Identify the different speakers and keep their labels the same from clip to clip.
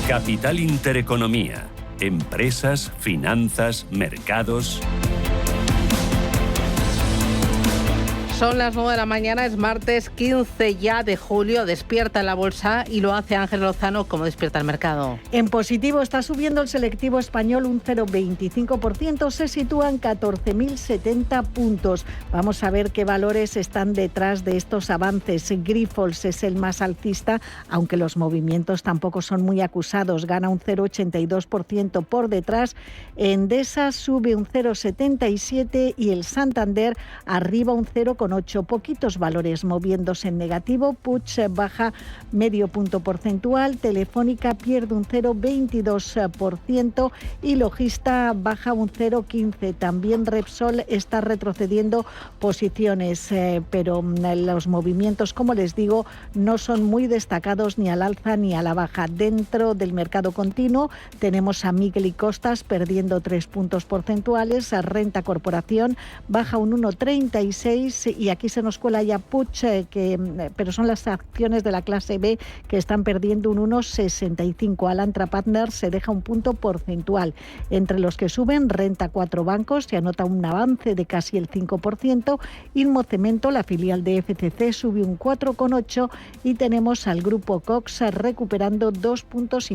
Speaker 1: Capital Intereconomía. Empresas, finanzas, mercados.
Speaker 2: Son las 9 de la mañana, es martes 15 ya de julio, despierta la bolsa y lo hace Ángel Lozano. ¿Cómo despierta el mercado?
Speaker 3: En positivo está subiendo el selectivo español un 0,25%, se sitúa en 14.070 puntos. Vamos a ver qué valores están detrás de estos avances. Grifols es el más alcista, aunque los movimientos tampoco son muy acusados, gana un 0,82% por detrás. Endesa sube un 0,77% y el Santander arriba un 0,8%. Poquitos valores moviéndose en negativo. Puig baja medio punto porcentual, Telefónica pierde un 0,22% y Logista baja un 0,15%. También Repsol está retrocediendo posiciones, pero los movimientos, como les digo, no son muy destacados ni al alza ni a la baja. Dentro del mercado continuo tenemos a Miguel y Costas perdiendo 3 puntos porcentuales, a Renta Corporación baja un 1,36% y aquí se nos cuela ya Puig, pero son las acciones de la clase B que están perdiendo un 1,65%. Alantra Partners se deja un punto porcentual. Entre los que suben, Renta 4 Bancos se anota un avance de casi el 5%. Inmocemento, la filial de FCC, sube un 4,8% y tenemos al grupo Cox recuperando 2,5 puntos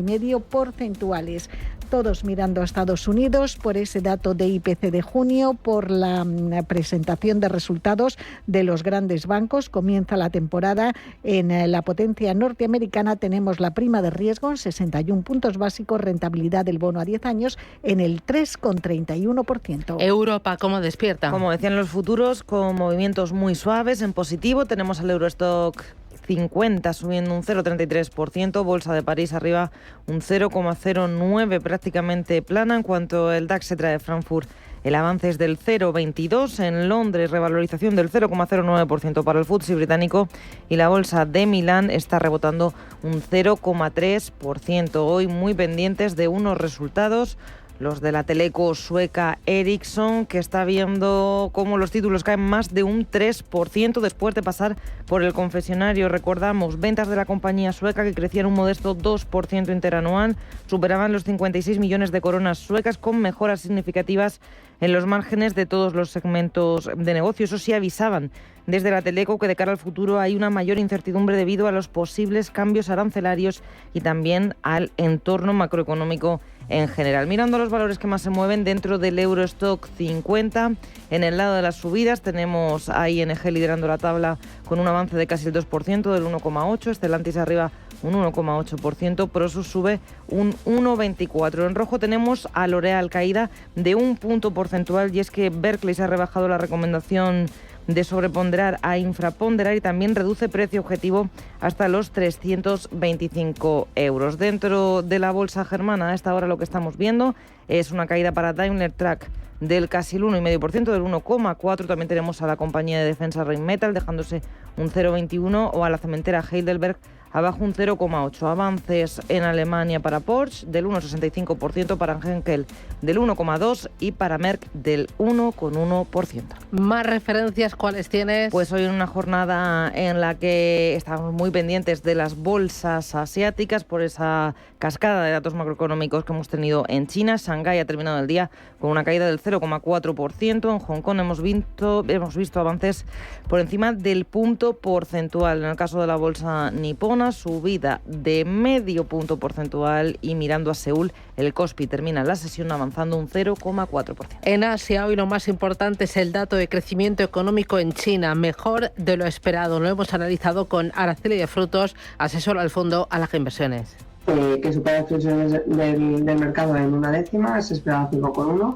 Speaker 3: porcentuales. Todos mirando a Estados Unidos por ese dato de IPC de junio, por la presentación de resultados de los grandes bancos. Comienza la temporada en la potencia norteamericana. Tenemos la prima de riesgo en 61 puntos básicos, rentabilidad del bono a 10 años en el 3,31%.
Speaker 2: Europa, ¿cómo despierta?
Speaker 4: Como decían los futuros, con movimientos muy suaves en positivo. Tenemos al Eurostock 50 subiendo un 0,33%, Bolsa de París arriba un 0,09%, prácticamente plana. En cuanto el DAX se trae de Frankfurt, el avance es del 0,22%. En Londres, revalorización del 0,09% para el FTSE británico y la Bolsa de Milán está rebotando un 0,3%. Hoy muy pendientes de unos resultados, los de la teleco sueca Ericsson, que está viendo cómo los títulos caen más de un 3% después de pasar por el confesionario. Recordamos, ventas de la compañía sueca que crecían un modesto 2% interanual, superaban los 56 millones de coronas suecas, con mejoras significativas en los márgenes de todos los segmentos de negocio. Eso sí, avisaban desde la teleco que de cara al futuro hay una mayor incertidumbre debido a los posibles cambios arancelarios y también al entorno macroeconómico en general. Mirando los valores que más se mueven dentro del Eurostock 50, en el lado de las subidas tenemos a ING liderando la tabla con un avance de casi el 2%, del 1,8%, Stellantis arriba un 1,8%, Prosus sube un 1,24%. En rojo tenemos a L'Oréal, caída de un punto porcentual, y es que Berkeley se ha rebajado la recomendación de sobreponderar a infraponderar y también reduce precio objetivo hasta los 325 euros. Dentro de la bolsa germana, a esta hora lo que estamos viendo es una caída para Daimler Truck del casi el 1,5%, del 1,4%. También tenemos a la compañía de defensa Rheinmetall dejándose un 0,21% o a la cementera Heidelberg abajo un 0,8%. Avances en Alemania para Porsche del 1,65%, para Henkel del 1,2% y para Merck del 1,1%.
Speaker 2: ¿Más referencias cuáles tienes?
Speaker 4: Pues hoy en una jornada en la que estamos muy pendientes de las bolsas asiáticas por esa cascada de datos macroeconómicos que hemos tenido en China. Shanghái ha terminado el día con una caída del 0,4%. En Hong Kong hemos visto avances por encima del punto porcentual. En el caso de la bolsa nipona, subida de medio punto porcentual, y mirando a Seúl, el Kospi termina la sesión avanzando un 0,4%.
Speaker 2: En Asia hoy lo más importante es el dato de crecimiento económico en China, mejor de lo esperado. Lo hemos analizado con Araceli de Frutos, asesora al fondo Alaja Inversiones.
Speaker 5: Que supera las previsiones del mercado en una décima, se esperaba 5,1.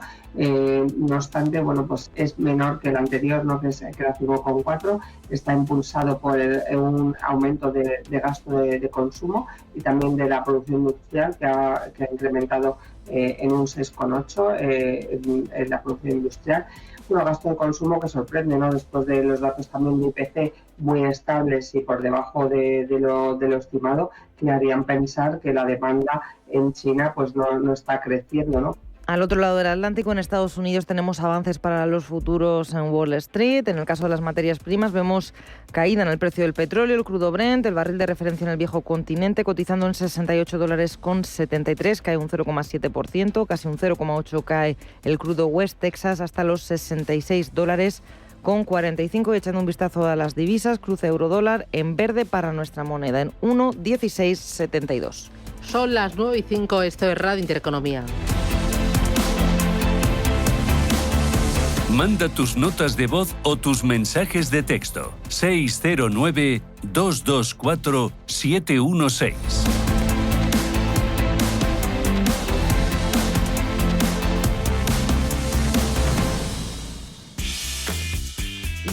Speaker 5: No obstante, pues es menor que el anterior, ¿no? que era 5,4. Está impulsado por un aumento de gasto de consumo y también de la producción industrial, que ha incrementado en un 6,8 en la producción industrial. Un gasto de consumo que sorprende, ¿no? Después de los datos también de IPC muy estables y por debajo de lo estimado, que harían pensar que la demanda en China pues no está creciendo, ¿no?
Speaker 4: Al otro lado del Atlántico, en Estados Unidos, tenemos avances para los futuros en Wall Street. En el caso de las materias primas, vemos caída en el precio del petróleo, el crudo Brent, el barril de referencia en el viejo continente, cotizando en $68,73, cae un 0,7%, casi un 0,8% cae el crudo West Texas hasta los $66,45. Echando un vistazo a las divisas, cruce euro-dólar en verde para nuestra moneda, en 1,1672.
Speaker 2: Son las 9:05, esto es Radio Intereconomía.
Speaker 1: Manda tus notas de voz o tus mensajes de texto. 609-224-716.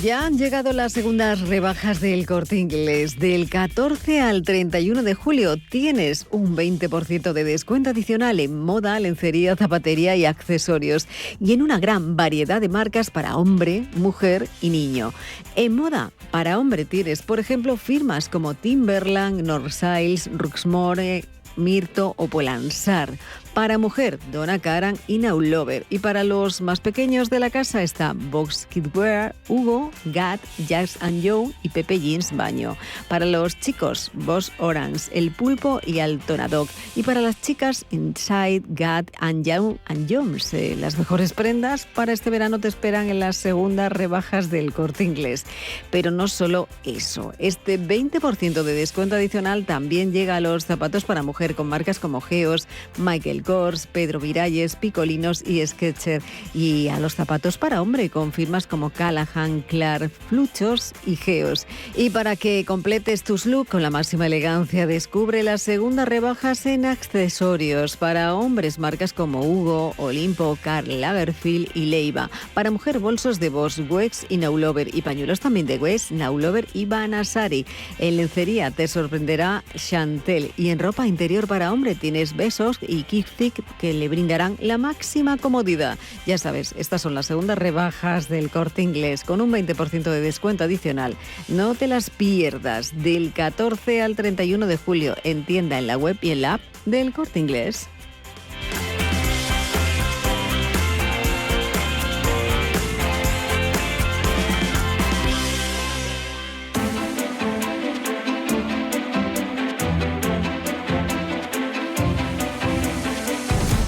Speaker 6: Ya han llegado las segundas rebajas del Corte Inglés. Del 14 al 31 de julio tienes un 20% de descuento adicional en moda, lencería, zapatería y accesorios. Y en una gran variedad de marcas para hombre, mujer y niño. En moda, para hombre tienes, por ejemplo, firmas como Timberland, Norsails, Ruxmore, Mirto o Polansar. Para mujer, Donna Karan y Now Lover. Y para los más pequeños de la casa está Box Kidswear, Hugo, Gad, Jacks & Joe y Pepe Jeans Baño. Para los chicos, Boss Orange, El Pulpo y Altona Dog. Y para las chicas, Inside, Gad & Young & Jones. Las mejores prendas para este verano te esperan en las segundas rebajas del Corte Inglés. Pero no solo eso. Este 20% de descuento adicional también llega a los zapatos para mujer con marcas como Geos, Michael Kors, Pedro Miralles, Picolinos y Skechers, y a los zapatos para hombre con firmas como Callahan, Clark, Fluchos y Geos. Y para que completes tus looks con la máxima elegancia, descubre las segundas rebajas en accesorios para hombres, marcas como Hugo, Olimpo, Karl Lagerfeld y Leiva. Para mujer, bolsos de Boss, Wex y Now Lover, y pañuelos también de Wex, Now Lover y Banasari. En lencería te sorprenderá Chantel, y en ropa interior para hombre tienes Besos y Kik que le brindarán la máxima comodidad. Ya sabes, estas son las segundas rebajas del Corte Inglés con un 20% de descuento adicional. No te las pierdas, del 14 al 31 de julio en tienda, en la web y en la app del Corte Inglés.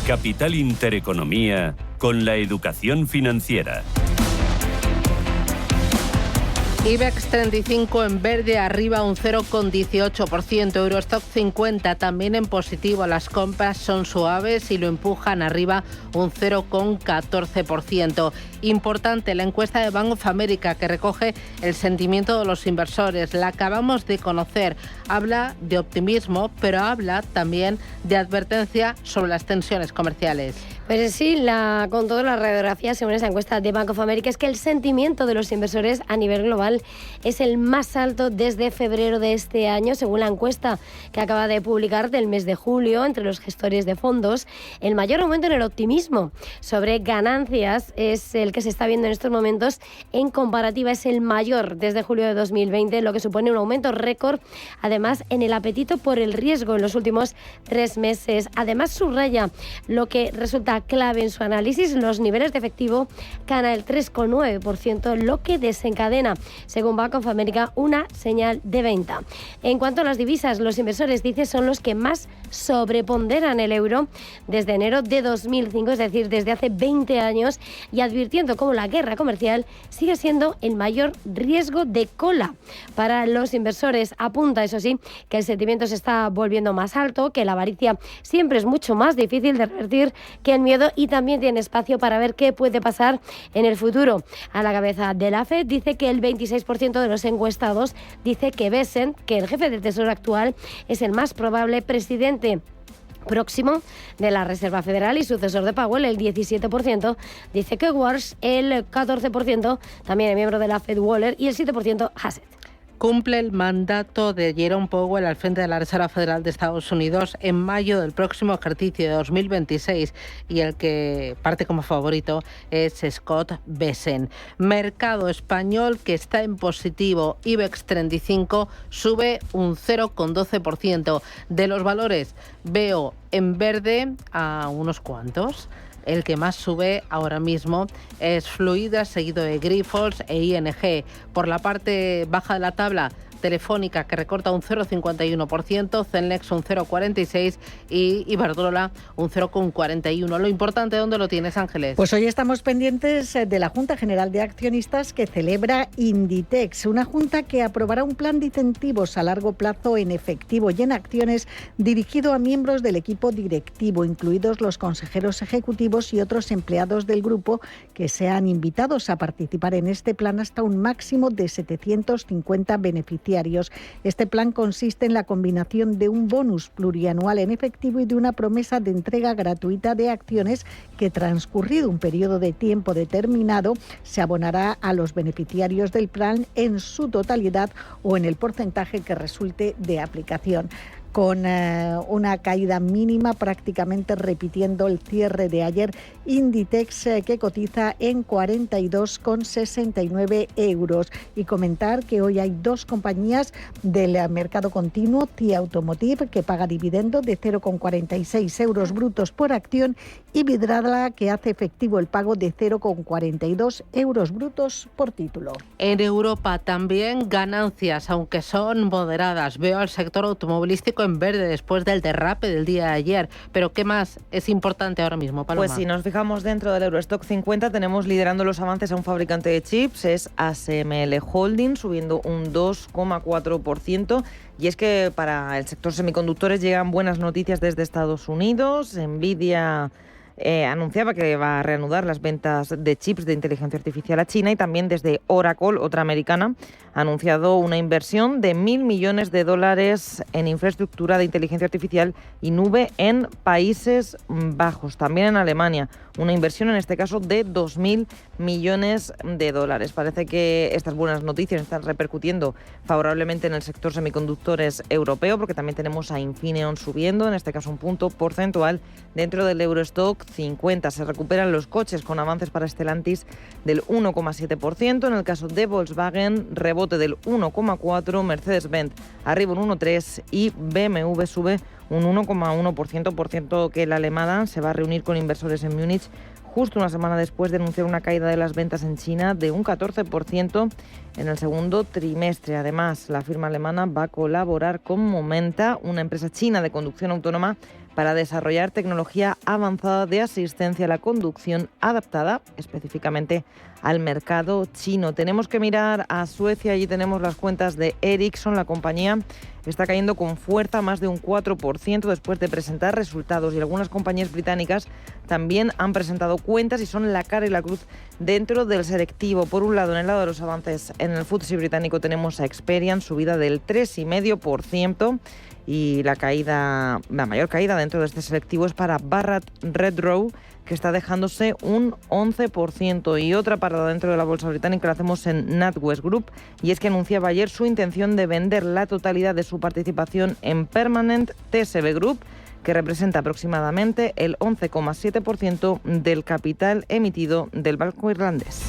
Speaker 1: Capital Intereconomía con la educación financiera.
Speaker 2: IBEX 35 en verde, arriba un 0,18%. Eurostock 50 también en positivo. Las compras son suaves y lo empujan arriba un 0,14%. Importante la encuesta de Bank of America que recoge el sentimiento de los inversores. La acabamos de conocer. Habla de optimismo, pero habla también de advertencia sobre las tensiones comerciales.
Speaker 7: Pues sí, con toda la radiografía, según esa encuesta de Bank of America, es que el sentimiento de los inversores a nivel global es el más alto desde febrero de este año, según la encuesta que acaba de publicar del mes de julio entre los gestores de fondos. El mayor aumento en el optimismo sobre ganancias es el que se está viendo en estos momentos. En comparativa, es el mayor desde julio de 2020, lo que supone un aumento récord, además, en el apetito por el riesgo en los últimos 3 meses. Además, subraya lo que resulta clave en su análisis: los niveles de efectivo caen al 3,9%, lo que desencadena, según Bank of America, una señal de venta. En cuanto a las divisas, los inversores, dice, son los que más sobreponderan el euro desde enero de 2005, es decir, desde hace 20 años, y advirtiendo cómo la guerra comercial sigue siendo el mayor riesgo de cola para los inversores. Apunta, eso sí, que el sentimiento se está volviendo más alto, que la avaricia siempre es mucho más difícil de revertir que el miedo, y también tiene espacio para ver qué puede pasar en el futuro. A la cabeza de la FED dice que el 26% de los encuestados dice que Bessent, que el jefe del Tesoro actual, es el más probable presidente próximo de la Reserva Federal y sucesor de Powell. El 17% dice que Walsh, el 14% también el miembro de la Fed Waller y el 7% Hassett.
Speaker 2: Cumple el mandato de Jerome Powell al frente de la Reserva Federal de Estados Unidos en mayo del próximo ejercicio de 2026, y el que parte como favorito es Scott Bessent. Mercado español que está en positivo. IBEX 35 sube un 0,12%. De los valores veo en verde a unos cuantos. El que más sube ahora mismo es Fluidra, seguido de Grifols e ING. Por la parte baja de la tabla, Telefónica, que recorta un 0,51%, Celnex un 0,46% y Iberdrola un 0,41%. Lo importante, ¿dónde lo tienes, Ángeles?
Speaker 3: Pues hoy estamos pendientes de la Junta General de Accionistas que celebra Inditex, una junta que aprobará un plan de incentivos a largo plazo en efectivo y en acciones dirigido a miembros del equipo directivo, incluidos los consejeros ejecutivos y otros empleados del grupo, que sean invitados a participar en este plan hasta un máximo de 750 beneficiarios. Este plan consiste en la combinación de un bonus plurianual en efectivo y de una promesa de entrega gratuita de acciones que, transcurrido un periodo de tiempo determinado, se abonará a los beneficiarios del plan en su totalidad o en el porcentaje que resulte de aplicación, con una caída mínima prácticamente repitiendo el cierre de ayer. Inditex, que cotiza en 42,69 euros. Y comentar que hoy hay dos compañías del mercado continuo, TIA Automotive, que paga dividendo de 0,46 euros brutos por acción, y Vidrala, que hace efectivo el pago de 0,42 euros brutos por título.
Speaker 2: En Europa también ganancias, aunque son moderadas. Veo al sector automovilístico en verde después del derrape del día de ayer. Pero ¿qué más es importante ahora mismo, Paloma?
Speaker 4: Pues si nos fijamos dentro del Eurostock 50, tenemos liderando los avances a un fabricante de chips, es ASML Holding, subiendo un 2,4%. Y es que para el sector semiconductores llegan buenas noticias desde Estados Unidos. Nvidia anunciaba que va a reanudar las ventas de chips de inteligencia artificial a China, y también desde Oracle, otra americana, ha anunciado una inversión de $1.000 millones en infraestructura de inteligencia artificial y nube en Países Bajos. También en Alemania, una inversión en este caso de $2.000 millones. Parece que estas buenas noticias están repercutiendo favorablemente en el sector semiconductores europeo, porque también tenemos a Infineon subiendo, en este caso un punto porcentual. Dentro del Eurostock 50 se recuperan los coches con avances para Stellantis del 1,7%. En el caso de Volkswagen, rebote del 1,4%, Mercedes-Benz arriba un 1,3% y BMW sube un 1,1%. Por cierto, que la alemana se va a reunir con inversores en Múnich justo una semana después de anunciar una caída de las ventas en China de un 14% en el segundo trimestre. Además, la firma alemana va a colaborar con Momenta, una empresa china de conducción autónoma, para desarrollar tecnología avanzada de asistencia a la conducción adaptada específicamente al mercado chino. Tenemos que mirar a Suecia, allí tenemos las cuentas de Ericsson. La compañía está cayendo con fuerza, más de un 4% después de presentar resultados, y algunas compañías británicas también han presentado cuentas y son la cara y la cruz dentro del selectivo. Por un lado, en el lado de los avances en el FTSE británico tenemos a Experian, subida del 3,5%, y la mayor caída dentro de este selectivo es para Barratt Redrow, que está dejándose un 11%. Y otra parada dentro de la bolsa británica la hacemos en NatWest Group, y es que anunciaba ayer su intención de vender la totalidad de su participación en Permanent TSB Group, que representa aproximadamente el 11,7% del capital emitido del banco irlandés.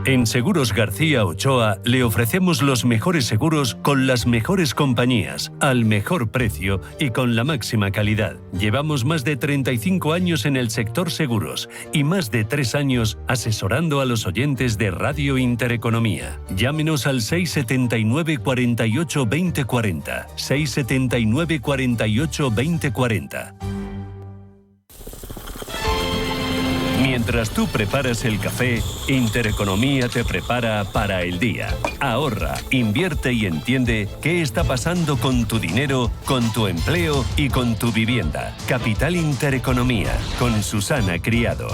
Speaker 1: En Seguros García Ochoa le ofrecemos los mejores seguros con las mejores compañías, al mejor precio y con la máxima calidad. Llevamos más de 35 años en el sector seguros y más de 3 años asesorando a los oyentes de Radio Intereconomía. Llámenos al 679 48 20 40. 679 48 20 40. Mientras tú preparas el café, Intereconomía te prepara para el día. Ahorra, invierte y entiende qué está pasando con tu dinero, con tu empleo y con tu vivienda. Capital Intereconomía, con Susana Criado.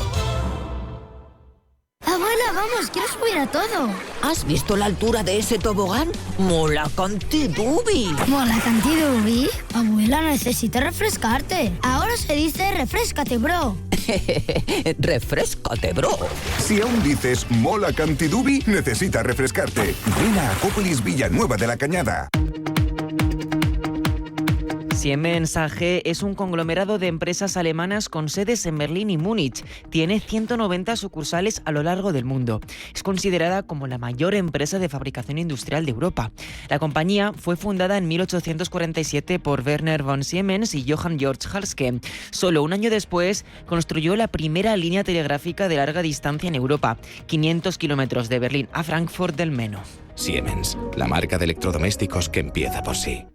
Speaker 8: Abuela, vamos, quiero subir a todo. ¿Has visto la altura de ese tobogán? ¡Mola cantidubi! ¿Mola cantidubi? Abuela, necesitas refrescarte. Ahora se dice refréscate, bro. Refréscate, bro.
Speaker 9: Si aún dices mola cantidubi, necesitas refrescarte. Ven a Acópolis Villanueva de la Cañada.
Speaker 10: Siemens AG es un conglomerado de empresas alemanas con sedes en Berlín y Múnich. Tiene 190 sucursales a lo largo del mundo. Es considerada como la mayor empresa de fabricación industrial de Europa. La compañía fue fundada en 1847 por Werner von Siemens y Johann Georg Halske. Solo un año después construyó la primera línea telegráfica de larga distancia en Europa, 500 kilómetros de Berlín a Frankfurt del Meno.
Speaker 11: Siemens, la marca de electrodomésticos que empieza por sí.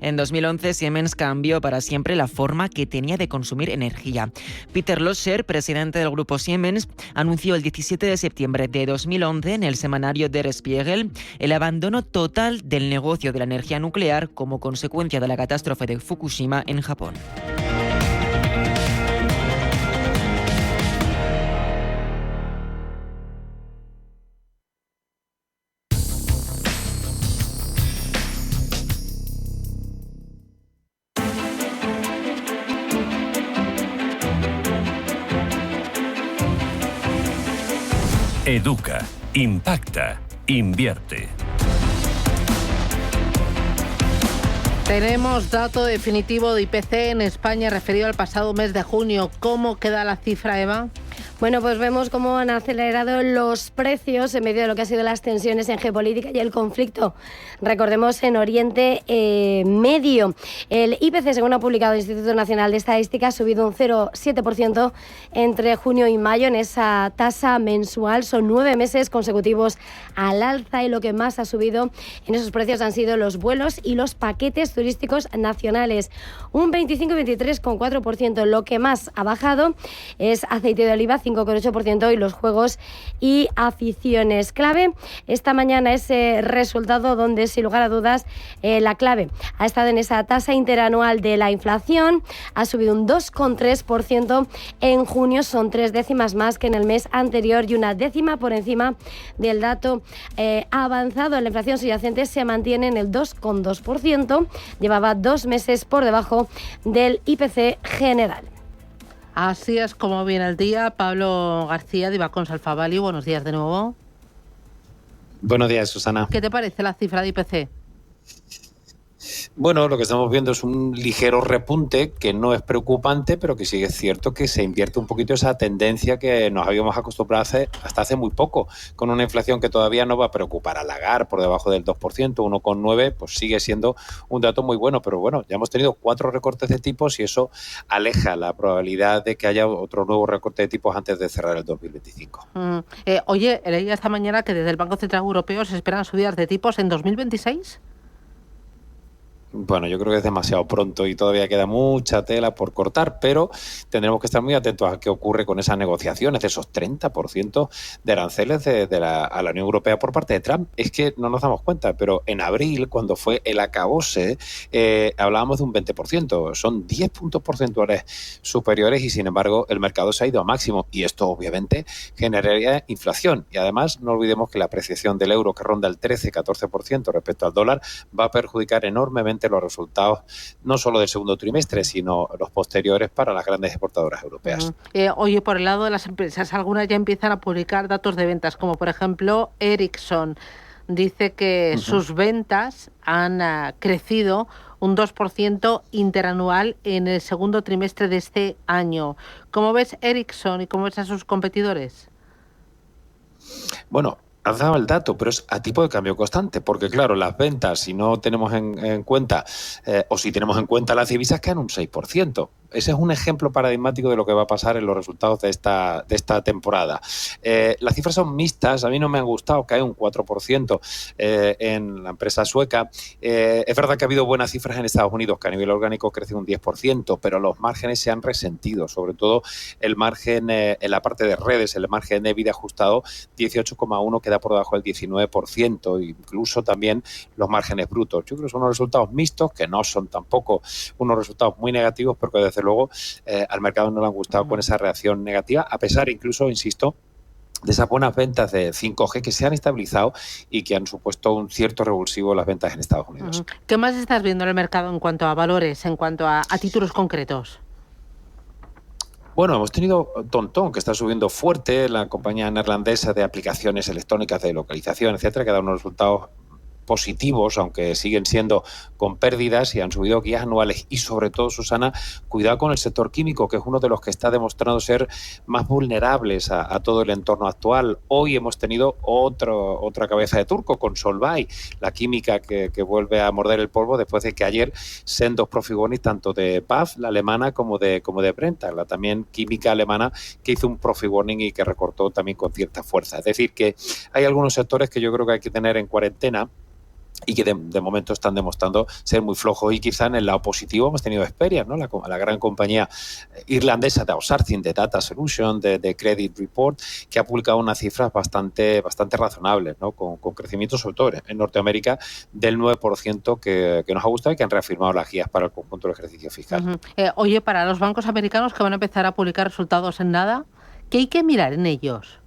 Speaker 10: En 2011, Siemens cambió para siempre la forma que tenía de consumir energía. Peter Loscher, presidente del grupo Siemens, anunció el 17 de septiembre de 2011 en el semanario Der Spiegel el abandono total del negocio de la energía nuclear como consecuencia de la catástrofe de Fukushima en Japón.
Speaker 1: Educa, impacta, invierte.
Speaker 2: Tenemos dato definitivo de IPC en España referido al pasado mes de junio. ¿Cómo queda la cifra, Eva?
Speaker 7: Bueno, pues vemos cómo han acelerado los precios en medio de lo que han sido las tensiones en geopolítica y el conflicto, recordemos, en Oriente Medio. El IPC, según ha publicado el Instituto Nacional de Estadística, ha subido un 0,7% entre junio y mayo en esa tasa mensual. Son 9 meses consecutivos al alza y lo que más ha subido en esos precios han sido los vuelos y los paquetes turísticos nacionales. Un 25 y 23,4%. Lo que más ha bajado es aceite de oliva, 5,8%, y los juegos y aficiones. Clave esta mañana ese resultado donde, sin lugar a dudas, la clave ha estado en esa tasa interanual de la inflación. Ha subido un 2,3% en junio, son 3 décimas más que en el mes anterior y 1 décima por encima del dato avanzado. La inflación subyacente se mantiene en el 2,2%, llevaba 2 meses por debajo del IPC general.
Speaker 2: Así es como viene el día. Pablo García, de Ibacons Alfa Value, buenos días de nuevo.
Speaker 12: Buenos días, Susana.
Speaker 2: ¿Qué te parece la cifra de IPC?
Speaker 12: Bueno, lo que estamos viendo es un ligero repunte que no es preocupante, pero que sí es cierto que se invierte un poquito esa tendencia que nos habíamos acostumbrado a hacer hasta hace muy poco, con una inflación que todavía no va a preocupar a Lagarde por debajo del 2%, 1,9%, pues sigue siendo un dato muy bueno, pero bueno, ya hemos tenido 4 recortes de tipos y eso aleja la probabilidad de que haya otro nuevo recorte de tipos antes de cerrar el 2025.
Speaker 2: Oye, leí esta mañana que desde el Banco Central Europeo se esperan subidas de tipos en 2026.
Speaker 12: Bueno, yo creo que es demasiado pronto y todavía queda mucha tela por cortar, pero tendremos que estar muy atentos a qué ocurre con esas negociaciones, de esos 30% de aranceles a la Unión Europea por parte de Trump. Es que no nos damos cuenta, pero en abril, cuando fue el acabose, hablábamos de un 20%. Son 10 puntos porcentuales superiores y, sin embargo, el mercado se ha ido a máximo. Y esto, obviamente, generaría inflación. Y además, no olvidemos que la apreciación del euro, que ronda el 13-14% respecto al dólar, va a perjudicar enormemente los resultados no solo del segundo trimestre, sino los posteriores para las grandes exportadoras europeas.
Speaker 2: Oye, por el lado de las empresas, algunas ya empiezan a publicar datos de ventas, como por ejemplo Ericsson. Dice que sus ventas han crecido un 2% interanual en el segundo trimestre de este año. ¿Cómo ves Ericsson y cómo ves a sus competidores?
Speaker 12: Bueno, has dado el dato, pero es a tipo de cambio constante, porque claro, las ventas, si no tenemos en cuenta, o si tenemos en cuenta las divisas, quedan un 6%. Ese es un ejemplo paradigmático de lo que va a pasar en los resultados de esta temporada. Las cifras son mixtas, a mí no me han gustado, cae un 4% en la empresa sueca. Es verdad que ha habido buenas cifras en Estados Unidos, que a nivel orgánico crece un 10%, pero los márgenes se han resentido, sobre todo el margen en la parte de redes, el margen de EBITDA ajustado 18,1 queda por debajo del 19%, incluso también los márgenes brutos. Yo creo que son unos resultados mixtos, que no son tampoco unos resultados muy negativos, pero que desde luego al mercado no le han gustado con esa reacción negativa, a pesar incluso, insisto, de esas buenas ventas de 5G que se han estabilizado y que han supuesto un cierto revulsivo en las ventas en Estados Unidos.
Speaker 2: ¿Qué más estás viendo en el mercado en cuanto a valores, en cuanto a títulos concretos?
Speaker 12: Bueno, hemos tenido TomTom, que está subiendo fuerte, la compañía neerlandesa de aplicaciones electrónicas de localización, etcétera, que da unos resultados positivos, aunque siguen siendo con pérdidas y han subido guías anuales. Y sobre todo, Susana, cuidado con el sector químico, que es uno de los que está demostrando ser más vulnerables a todo el entorno actual. Hoy hemos tenido otra cabeza de turco con Solvay, la química que vuelve a morder el polvo después de que ayer sendos profit warnings tanto de BASF, la alemana, como de Brenntag, la también química alemana, que hizo un profit warning y que recortó también con cierta fuerza. Es decir, que hay algunos sectores que yo creo que hay que tener en cuarentena y que de momento están demostrando ser muy flojos. Y quizá en el lado positivo hemos tenido Experian, ¿no? La gran compañía irlandesa de outsourcing, de Data Solution, de Credit Report, que ha publicado unas cifras bastante razonables, ¿no? Con crecimiento, sobre todo en Norteamérica, del 9% que nos ha gustado y que han reafirmado las guías para el conjunto del ejercicio fiscal.
Speaker 2: Oye, para los bancos americanos que van a empezar a publicar resultados en nada, ¿qué hay que mirar en ellos?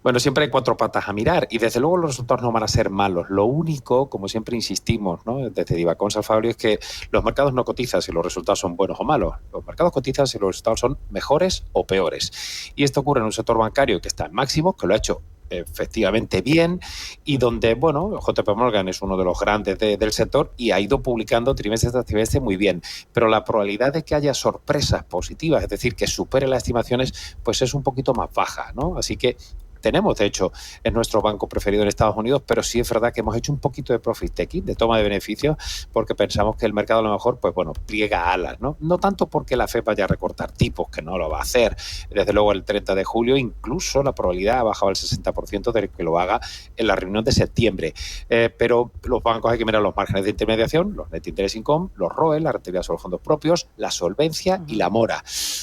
Speaker 12: Bueno, siempre hay 4 patas a mirar y desde luego los resultados no van a ser malos. Lo único, como siempre insistimos, ¿no?, desde Divacons al Fabio, es que los mercados no cotizan si los resultados son buenos o malos. Los mercados cotizan si los resultados son mejores o peores. Y esto ocurre en un sector bancario que está en máximos, que lo ha hecho efectivamente bien y donde, bueno, JP Morgan es uno de los grandes del sector y ha ido publicando trimestre tras trimestre muy bien, pero la probabilidad de que haya sorpresas positivas, es decir, que supere las estimaciones, pues es un poquito más baja, ¿no? Así que tenemos, de hecho, es nuestro banco preferido en Estados Unidos, pero sí es verdad que hemos hecho un poquito de profit taking, de toma de beneficios, porque pensamos que el mercado a lo mejor, pues bueno, pliega alas, ¿no? No tanto porque la FED vaya a recortar tipos, que no lo va a hacer. Desde luego el 30 de julio incluso la probabilidad ha bajado al 60% de que lo haga en la reunión de septiembre. Pero los bancos hay que mirar los márgenes de intermediación, los net interest income, los ROE, la rentabilidad sobre los fondos propios, la solvencia y la mora.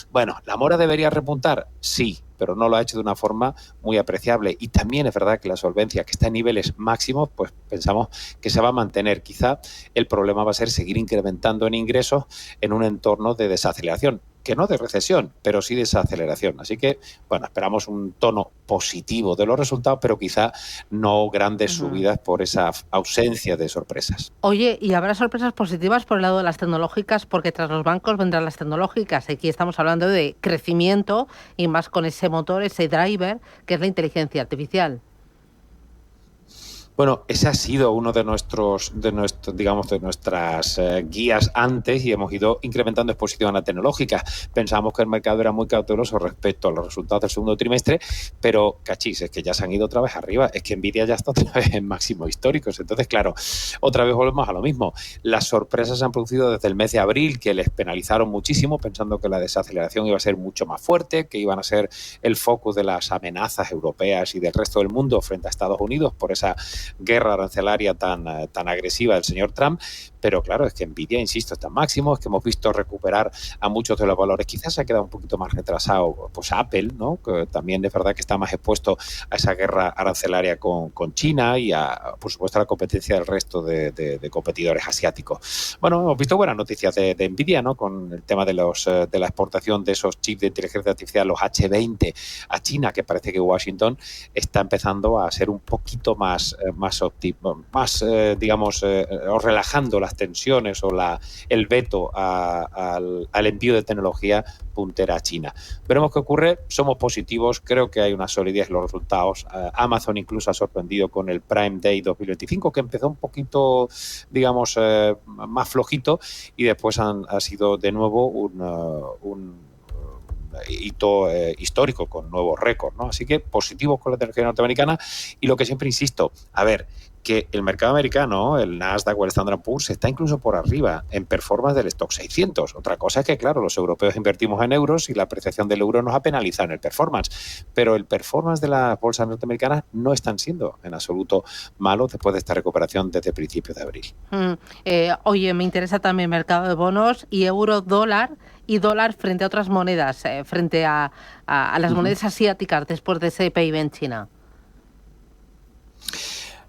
Speaker 12: Bueno, ¿la mora debería repuntar? Sí, pero no lo ha hecho de una forma muy apreciable. Y también es verdad que la solvencia, que está en niveles máximos, pues pensamos que se va a mantener. Quizá el problema va a ser seguir incrementando en ingresos en un entorno de desaceleración, que no de recesión, pero sí de desaceleración. Así que, bueno, esperamos un tono positivo de los resultados, pero quizá no grandes subidas por esa ausencia de sorpresas.
Speaker 2: Oye, ¿y habrá sorpresas positivas por el lado de las tecnológicas? Porque tras los bancos vendrán las tecnológicas. Aquí estamos hablando de crecimiento y más con ese motor, ese driver, que es la inteligencia artificial.
Speaker 12: Bueno, ese ha sido uno de nuestras guías antes y hemos ido incrementando exposición a la tecnológica. Pensábamos que el mercado era muy cauteloso respecto a los resultados del segundo trimestre, pero cachis, es que ya se han ido otra vez arriba. Es que Nvidia ya está otra vez en máximos históricos. Entonces, claro, otra vez volvemos a lo mismo. Las sorpresas se han producido desde el mes de abril, que les penalizaron muchísimo, pensando que la desaceleración iba a ser mucho más fuerte, que iban a ser el foco de las amenazas europeas y del resto del mundo frente a Estados Unidos por esa guerra arancelaria tan agresiva del señor Trump. Pero claro, es que Nvidia, insisto, está en máximo, es que hemos visto recuperar a muchos de los valores. Quizás se ha quedado un poquito más retrasado pues Apple, ¿no?, que también es verdad que está más expuesto a esa guerra arancelaria con China y por supuesto a la competencia del resto de competidores asiáticos. Bueno, hemos visto buenas noticias de Nvidia, ¿no?, con el tema de la exportación de esos chips de inteligencia artificial, los H20, a China, que parece que Washington está empezando a ser un poquito más o relajando las tensiones o el veto al envío de tecnología puntera a China. Veremos qué ocurre, somos positivos, creo que hay una solidez en los resultados. Amazon incluso ha sorprendido con el Prime Day 2025, que empezó un poquito, más flojito y después ha sido de nuevo un hito histórico con nuevos récords, ¿no? Así que positivos con la tecnología norteamericana y lo que siempre insisto, a ver, que el mercado americano, el Nasdaq o el Standard & Poor's, está incluso por arriba en performance del Stock 600. Otra cosa es que, claro, los europeos invertimos en euros y la apreciación del euro nos ha penalizado en el performance, pero el performance de las bolsas norteamericanas no están siendo en absoluto malos después de esta recuperación desde principios de abril.
Speaker 2: Oye, me interesa también el mercado de bonos y euro-dólar y dólar frente a otras monedas, frente a las monedas asiáticas después de ese PIB en China.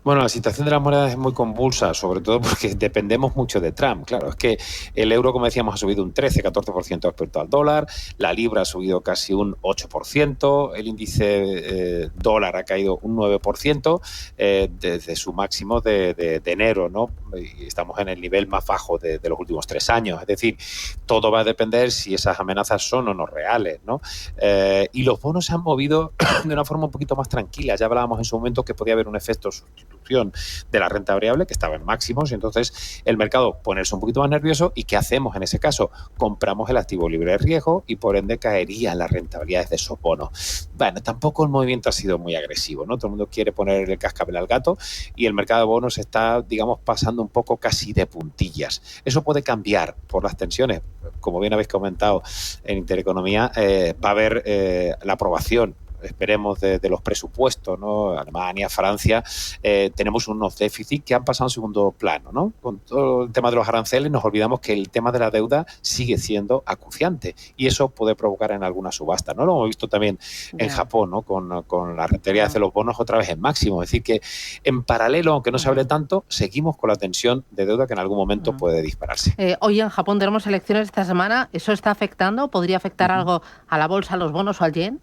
Speaker 12: Bueno, la situación de las monedas es muy convulsa, sobre todo porque dependemos mucho de Trump. Claro, es que el euro, como decíamos, ha subido un 13-14% respecto al dólar, la libra ha subido casi un 8%, el índice dólar ha caído un 9% desde su máximo de enero, ¿no? Y estamos en el nivel más bajo de los últimos 3 años. Es decir, todo va a depender si esas amenazas son o no reales, ¿no? Y los bonos se han movido de una forma un poquito más tranquila. Ya hablábamos en su momento que podía haber un efecto sustitutivo reducción de la renta variable, que estaba en máximos, y entonces el mercado ponerse un poquito más nervioso. ¿Y qué hacemos en ese caso? Compramos el activo libre de riesgo y por ende caerían las rentabilidades de esos bonos. Bueno, tampoco el movimiento ha sido muy agresivo, ¿no? Todo el mundo quiere poner el cascabel al gato y el mercado de bonos está, digamos, pasando un poco casi de puntillas. Eso puede cambiar por las tensiones. Como bien habéis comentado en Intereconomía, va a haber la aprobación, esperemos, de los presupuestos, ¿no? Alemania, Francia, tenemos unos déficits que han pasado en segundo plano, ¿no? Con todo el tema de los aranceles nos olvidamos que el tema de la deuda sigue siendo acuciante y eso puede provocar en alguna subasta, ¿no? Lo hemos visto también en Japón, ¿no? Con la rentabilidad de los bonos otra vez en máximo. Es decir, que en paralelo, aunque no se hable tanto, seguimos con la tensión de deuda que en algún momento puede dispararse.
Speaker 2: Hoy en Japón tenemos elecciones esta semana. ¿Eso está afectando? ¿Podría afectar algo a la bolsa, a los bonos o al yen?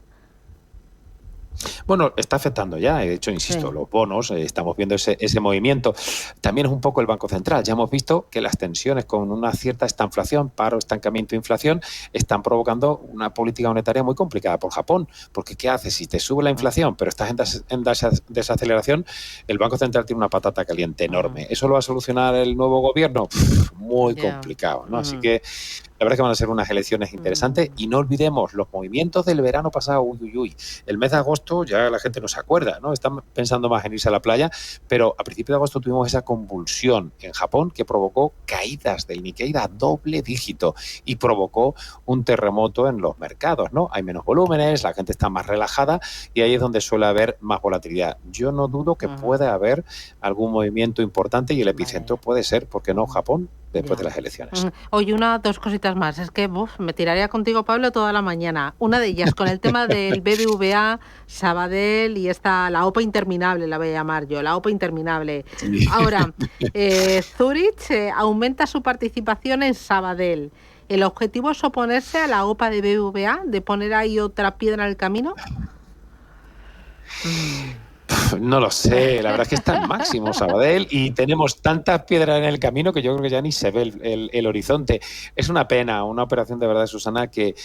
Speaker 12: Bueno, está afectando ya, de hecho, insisto, los bonos, estamos viendo ese movimiento. También es un poco el Banco Central. Ya hemos visto que las tensiones con una cierta estanflación, paro, estancamiento, inflación, están provocando una política monetaria muy complicada por Japón. Porque ¿qué hace? Si te sube la inflación, pero estás en desaceleración, el Banco Central tiene una patata caliente enorme. ¿Eso lo va a solucionar el nuevo gobierno? Muy complicado, ¿no? Así que la verdad es que van a ser unas elecciones interesantes y no olvidemos los movimientos del verano pasado. El mes de agosto ya la gente no se acuerda, ¿no? Están pensando más en irse a la playa, pero a principios de agosto tuvimos esa convulsión en Japón que provocó caídas del Nikkei a doble dígito y provocó un terremoto en los mercados, ¿no? Hay menos volúmenes, la gente está más relajada y ahí es donde suele haber más volatilidad. Yo no dudo que pueda haber algún movimiento importante y el epicentro puede ser, ¿por qué no, Japón? Después de las elecciones.
Speaker 2: Oye, dos cositas más. Es que me tiraría contigo, Pablo, toda la mañana. Una de ellas, con el tema del BBVA, Sabadell y la OPA interminable, la voy a llamar yo, la OPA interminable. Sí. Ahora, Zurich aumenta su participación en Sabadell. ¿El objetivo es oponerse a la OPA de BBVA, de poner ahí otra piedra en el camino?
Speaker 12: No lo sé, la verdad es que está en máximo Sabadell y tenemos tantas piedras en el camino que yo creo que ya ni se ve el horizonte. Es una pena, una operación de verdad, Susana, que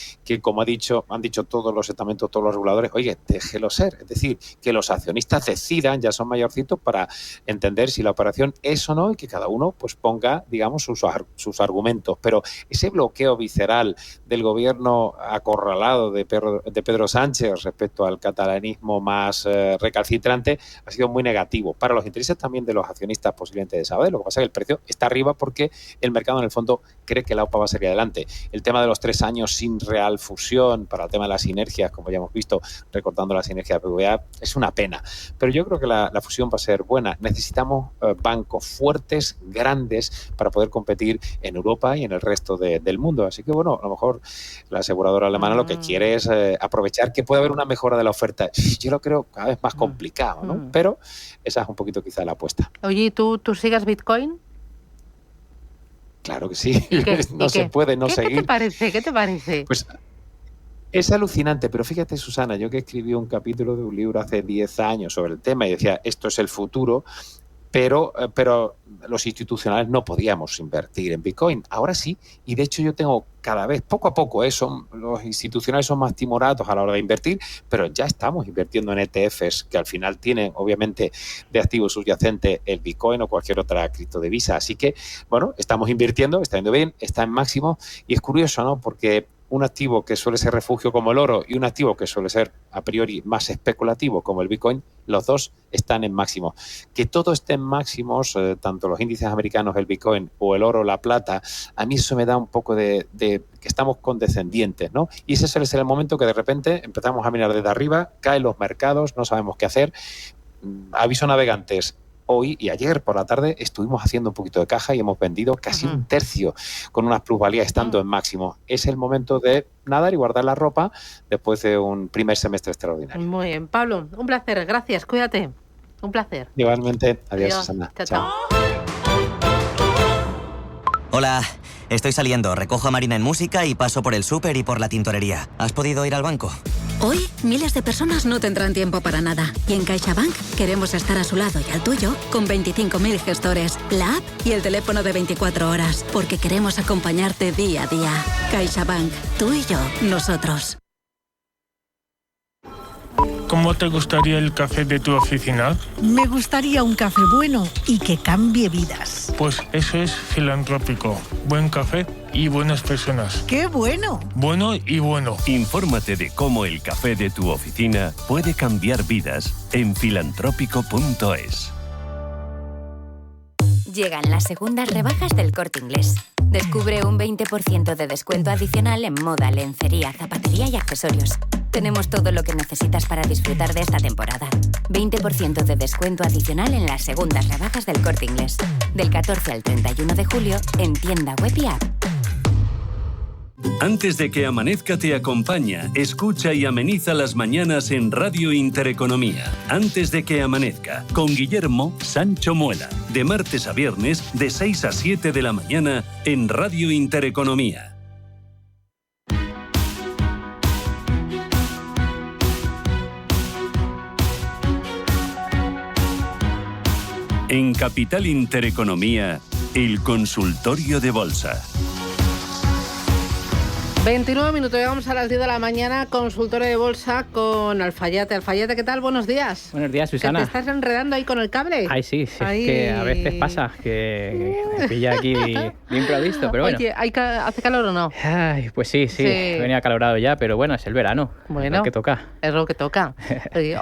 Speaker 12: como han dicho todos los estamentos, todos los reguladores, oye, déjelo ser. Es decir, que los accionistas decidan, ya son mayorcitos, para entender si la operación es o no y que cada uno pues ponga, digamos, sus argumentos. Pero ese bloqueo visceral del gobierno acorralado de Pedro Sánchez respecto al catalanismo más recalcitrante ha sido muy negativo para los intereses también de los accionistas posiblemente de Sabadell. Lo que pasa es que el precio está arriba porque el mercado en el fondo cree que la OPA va a salir adelante. El tema de los 3 años sin real fusión para el tema de las sinergias, como ya hemos visto, recortando la sinergia de BBVA, es una pena. Pero yo creo que la fusión va a ser buena. Necesitamos bancos fuertes, grandes, para poder competir en Europa y en el resto del mundo. Así que, bueno, a lo mejor la aseguradora alemana lo que quiere es aprovechar que puede haber una mejora de la oferta. Yo lo creo cada vez más complicado, ¿no? Pero esa es un poquito quizá la apuesta.
Speaker 2: Oye, ¿tú sigues Bitcoin?
Speaker 12: Claro que sí. No se puede no seguir.
Speaker 2: ¿Qué te parece?
Speaker 12: Pues es alucinante, pero fíjate, Susana, yo que escribí un capítulo de un libro hace 10 años sobre el tema y decía, esto es el futuro, pero los institucionales no podíamos invertir en Bitcoin. Ahora sí, y de hecho yo tengo cada vez, poco a poco, los institucionales son más timoratos a la hora de invertir, pero ya estamos invirtiendo en ETFs que al final tienen, obviamente, de activo subyacente el Bitcoin o cualquier otra criptodivisa. Así que, bueno, estamos invirtiendo, está yendo bien, está en máximo y es curioso, ¿no? Porque un activo que suele ser refugio como el oro y un activo que suele ser a priori más especulativo como el Bitcoin, los dos están en máximos. Que todo esté en máximos, tanto los índices americanos, el Bitcoin o el oro, la plata, a mí eso me da un poco de que estamos condescendientes, ¿no? Y ese suele ser el momento que de repente empezamos a mirar desde arriba, caen los mercados, no sabemos qué hacer. Aviso navegantes. Hoy y ayer por la tarde estuvimos haciendo un poquito de caja y hemos vendido casi un tercio con unas plusvalías estando en máximo. Es el momento de nadar y guardar la ropa después de un primer semestre extraordinario.
Speaker 2: Muy bien, Pablo, un placer, gracias, cuídate. Un placer.
Speaker 12: Igualmente, adiós, Susana.
Speaker 2: Chao.
Speaker 13: Hola, estoy saliendo, recojo a Marina en música y paso por el súper y por la tintorería. ¿Has podido ir al banco?
Speaker 14: Hoy, miles de personas no tendrán tiempo para nada. Y en CaixaBank queremos estar a su lado y al tuyo con 25.000 gestores, la app y el teléfono de 24 horas. Porque queremos acompañarte día a día. CaixaBank, tú y yo, nosotros.
Speaker 15: ¿Cómo te gustaría el café de tu oficina?
Speaker 16: Me gustaría un café bueno y que cambie vidas.
Speaker 15: Pues eso es Filantrópico. Buen café y buenas personas.
Speaker 16: ¡Qué bueno!
Speaker 15: Bueno y bueno.
Speaker 1: Infórmate de cómo el café de tu oficina puede cambiar vidas en filantrópico.es.
Speaker 17: Llegan las segundas rebajas del Corte Inglés. Descubre un 20% de descuento adicional en moda, lencería, zapatería y accesorios. Tenemos todo lo que necesitas para disfrutar de esta temporada. 20% de descuento adicional en las segundas rebajas del Corte Inglés. Del 14 al 31 de julio en tienda web y app.
Speaker 1: Antes de que amanezca te acompaña, escucha y ameniza las mañanas en Radio Intereconomía. Antes de que amanezca, con Guillermo Sancho Muela. De martes a viernes, de 6 a 7 de la mañana, en Radio Intereconomía. En Capital Intereconomía, el consultorio de bolsa.
Speaker 2: 29 minutos, llegamos a las 10 de la mañana, consultorio de bolsa con Alfayate. Alfayate, ¿qué tal? Buenos días.
Speaker 18: Buenos días, Susana.
Speaker 2: ¿Que te estás enredando ahí con el cable?
Speaker 18: Ay, sí, es que a veces pasa que me pilla aquí de improviso, pero bueno.
Speaker 2: Oye, ¿hace calor o no?
Speaker 18: Ay, pues sí, venía acalorado ya, pero bueno, es el verano,
Speaker 2: bueno,
Speaker 18: es lo que toca.
Speaker 2: Es lo que toca.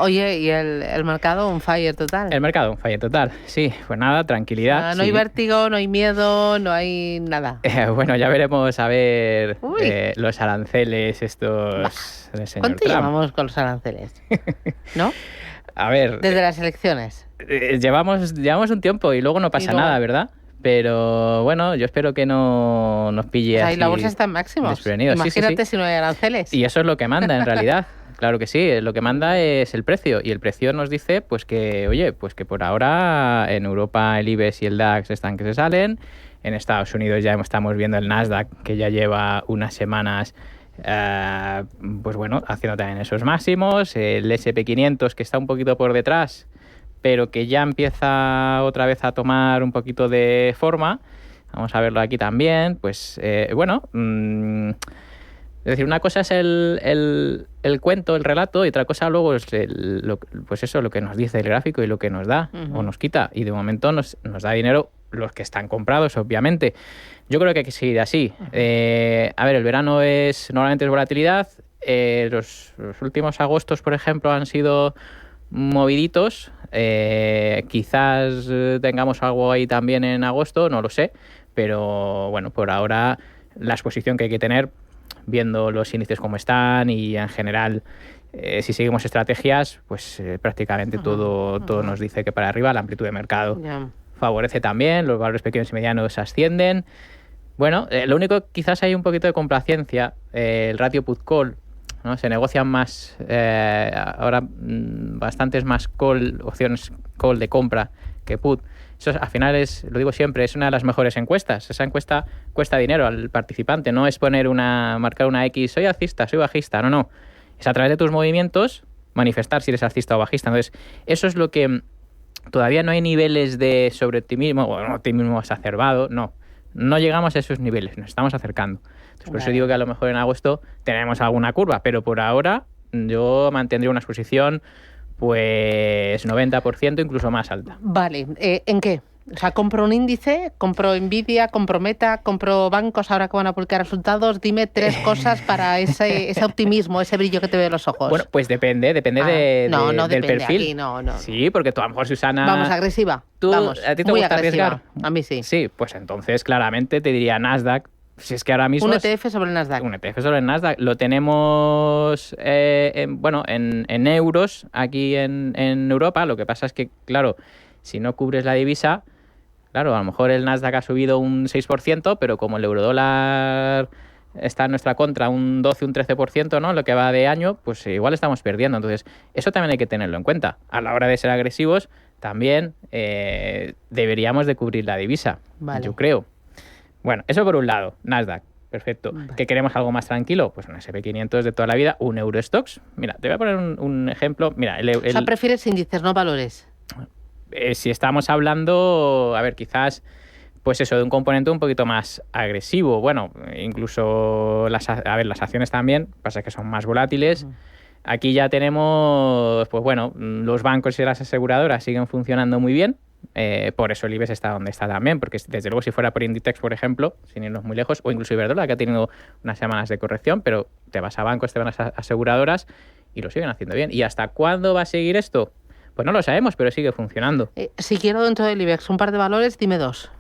Speaker 2: Oye, ¿y el mercado on fire total?
Speaker 18: El mercado on fire total, sí, pues nada, tranquilidad.
Speaker 2: No hay vértigo, no hay miedo, no hay nada.
Speaker 18: Bueno, ya veremos a ver los aranceles estos del señor
Speaker 2: ¿Cuánto
Speaker 18: Trump?
Speaker 2: llevamos con los aranceles? ¿No?
Speaker 18: A ver...
Speaker 2: Desde las elecciones.
Speaker 18: Llevamos un tiempo y luego no pasa nada, ¿verdad? Pero bueno, yo espero que no nos pille así.
Speaker 2: La bolsa está en máximos. Imagínate si no hay aranceles.
Speaker 18: Y eso es lo que manda en realidad. Claro que sí, lo que manda es el precio. Y el precio nos dice pues que, oye, pues que por ahora en Europa el IBEX y el DAX están que se salen. En Estados Unidos ya estamos viendo el Nasdaq, que ya lleva unas semanas, pues bueno, haciendo también esos máximos. El SP500, que está un poquito por detrás, pero que ya empieza otra vez a tomar un poquito de forma. Vamos a verlo aquí también. Pues bueno, es decir, una cosa es el cuento, el relato, y otra cosa luego es pues eso, lo que nos dice el gráfico y lo que nos da o nos quita. Y de momento nos da dinero los que están comprados, obviamente. Yo creo que hay que seguir así. A ver, el verano normalmente es volatilidad. Los últimos agostos, por ejemplo, han sido moviditos. Quizás tengamos algo ahí también en agosto, no lo sé. Pero bueno, por ahora la exposición que hay que tener, viendo los índices como están y en general, si seguimos estrategias, pues prácticamente todo nos dice que para arriba la amplitud de mercado favorece también, los valores pequeños y medianos ascienden. Bueno, lo único, quizás hay un poquito de complacencia, el ratio put-call, ¿no? Se negocian más, ahora bastantes más opciones call de compra que put. Eso al final lo digo siempre, es una de las mejores encuestas. Esa encuesta cuesta dinero al participante, no es marcar una X, soy alcista, soy bajista, no. Es a través de tus movimientos manifestar si eres alcista o bajista. Entonces, eso es lo que todavía no hay niveles de sobreoptimismo o optimismo exacerbado, no llegamos a esos niveles, nos estamos acercando. Entonces, por eso digo que a lo mejor en agosto tenemos alguna curva, pero por ahora yo mantendría una exposición pues 90%, incluso más alta.
Speaker 2: Vale, ¿en qué? O sea, compro un índice, compro Nvidia, compro Meta, compro bancos ahora que van a publicar resultados. Dime 3 cosas para ese optimismo, ese brillo que te veo en los ojos.
Speaker 18: Bueno, pues depende del
Speaker 2: depende,
Speaker 18: perfil.
Speaker 2: Aquí no.
Speaker 18: Sí, porque tú a lo mejor, Susana...
Speaker 2: Vamos, agresiva.
Speaker 18: ¿A ti te gusta arriesgar?
Speaker 2: A mí sí.
Speaker 18: Sí, pues entonces claramente te diría Nasdaq. Si es que ahora mismo...
Speaker 2: Un ETF sobre el Nasdaq.
Speaker 18: Un ETF sobre el Nasdaq. Lo tenemos en euros aquí en Europa. Lo que pasa es que, claro, si no cubres la divisa... Claro, a lo mejor el Nasdaq ha subido un 6%, pero como el eurodólar está en nuestra contra un 12, un 13%, ¿no? Lo que va de año, pues igual estamos perdiendo. Entonces, eso también hay que tenerlo en cuenta. A la hora de ser agresivos, también deberíamos de cubrir la divisa, yo creo. Bueno, eso por un lado, Nasdaq, perfecto. Vale. ¿Que queremos algo más tranquilo? Pues un SP500 de toda la vida, un Eurostoxx. Mira, te voy a poner un ejemplo. Mira,
Speaker 2: o sea, prefieres índices, no valores.
Speaker 18: Si estamos hablando, a ver, quizás, pues eso, de un componente un poquito más agresivo. Bueno, incluso las acciones también, pasa que son más volátiles. Aquí ya tenemos, pues bueno, los bancos y las aseguradoras siguen funcionando muy bien. Por eso el IBEX está donde está también, porque desde luego si fuera por Inditex, por ejemplo, sin irnos muy lejos, o incluso Iberdrola, que ha tenido unas semanas de corrección, pero te vas a bancos, te vas a aseguradoras y lo siguen haciendo bien. ¿Y hasta cuándo va a seguir esto? Pues no lo sabemos, pero sigue funcionando.
Speaker 2: Si quiero dentro del IBEX un par de valores, dime dos.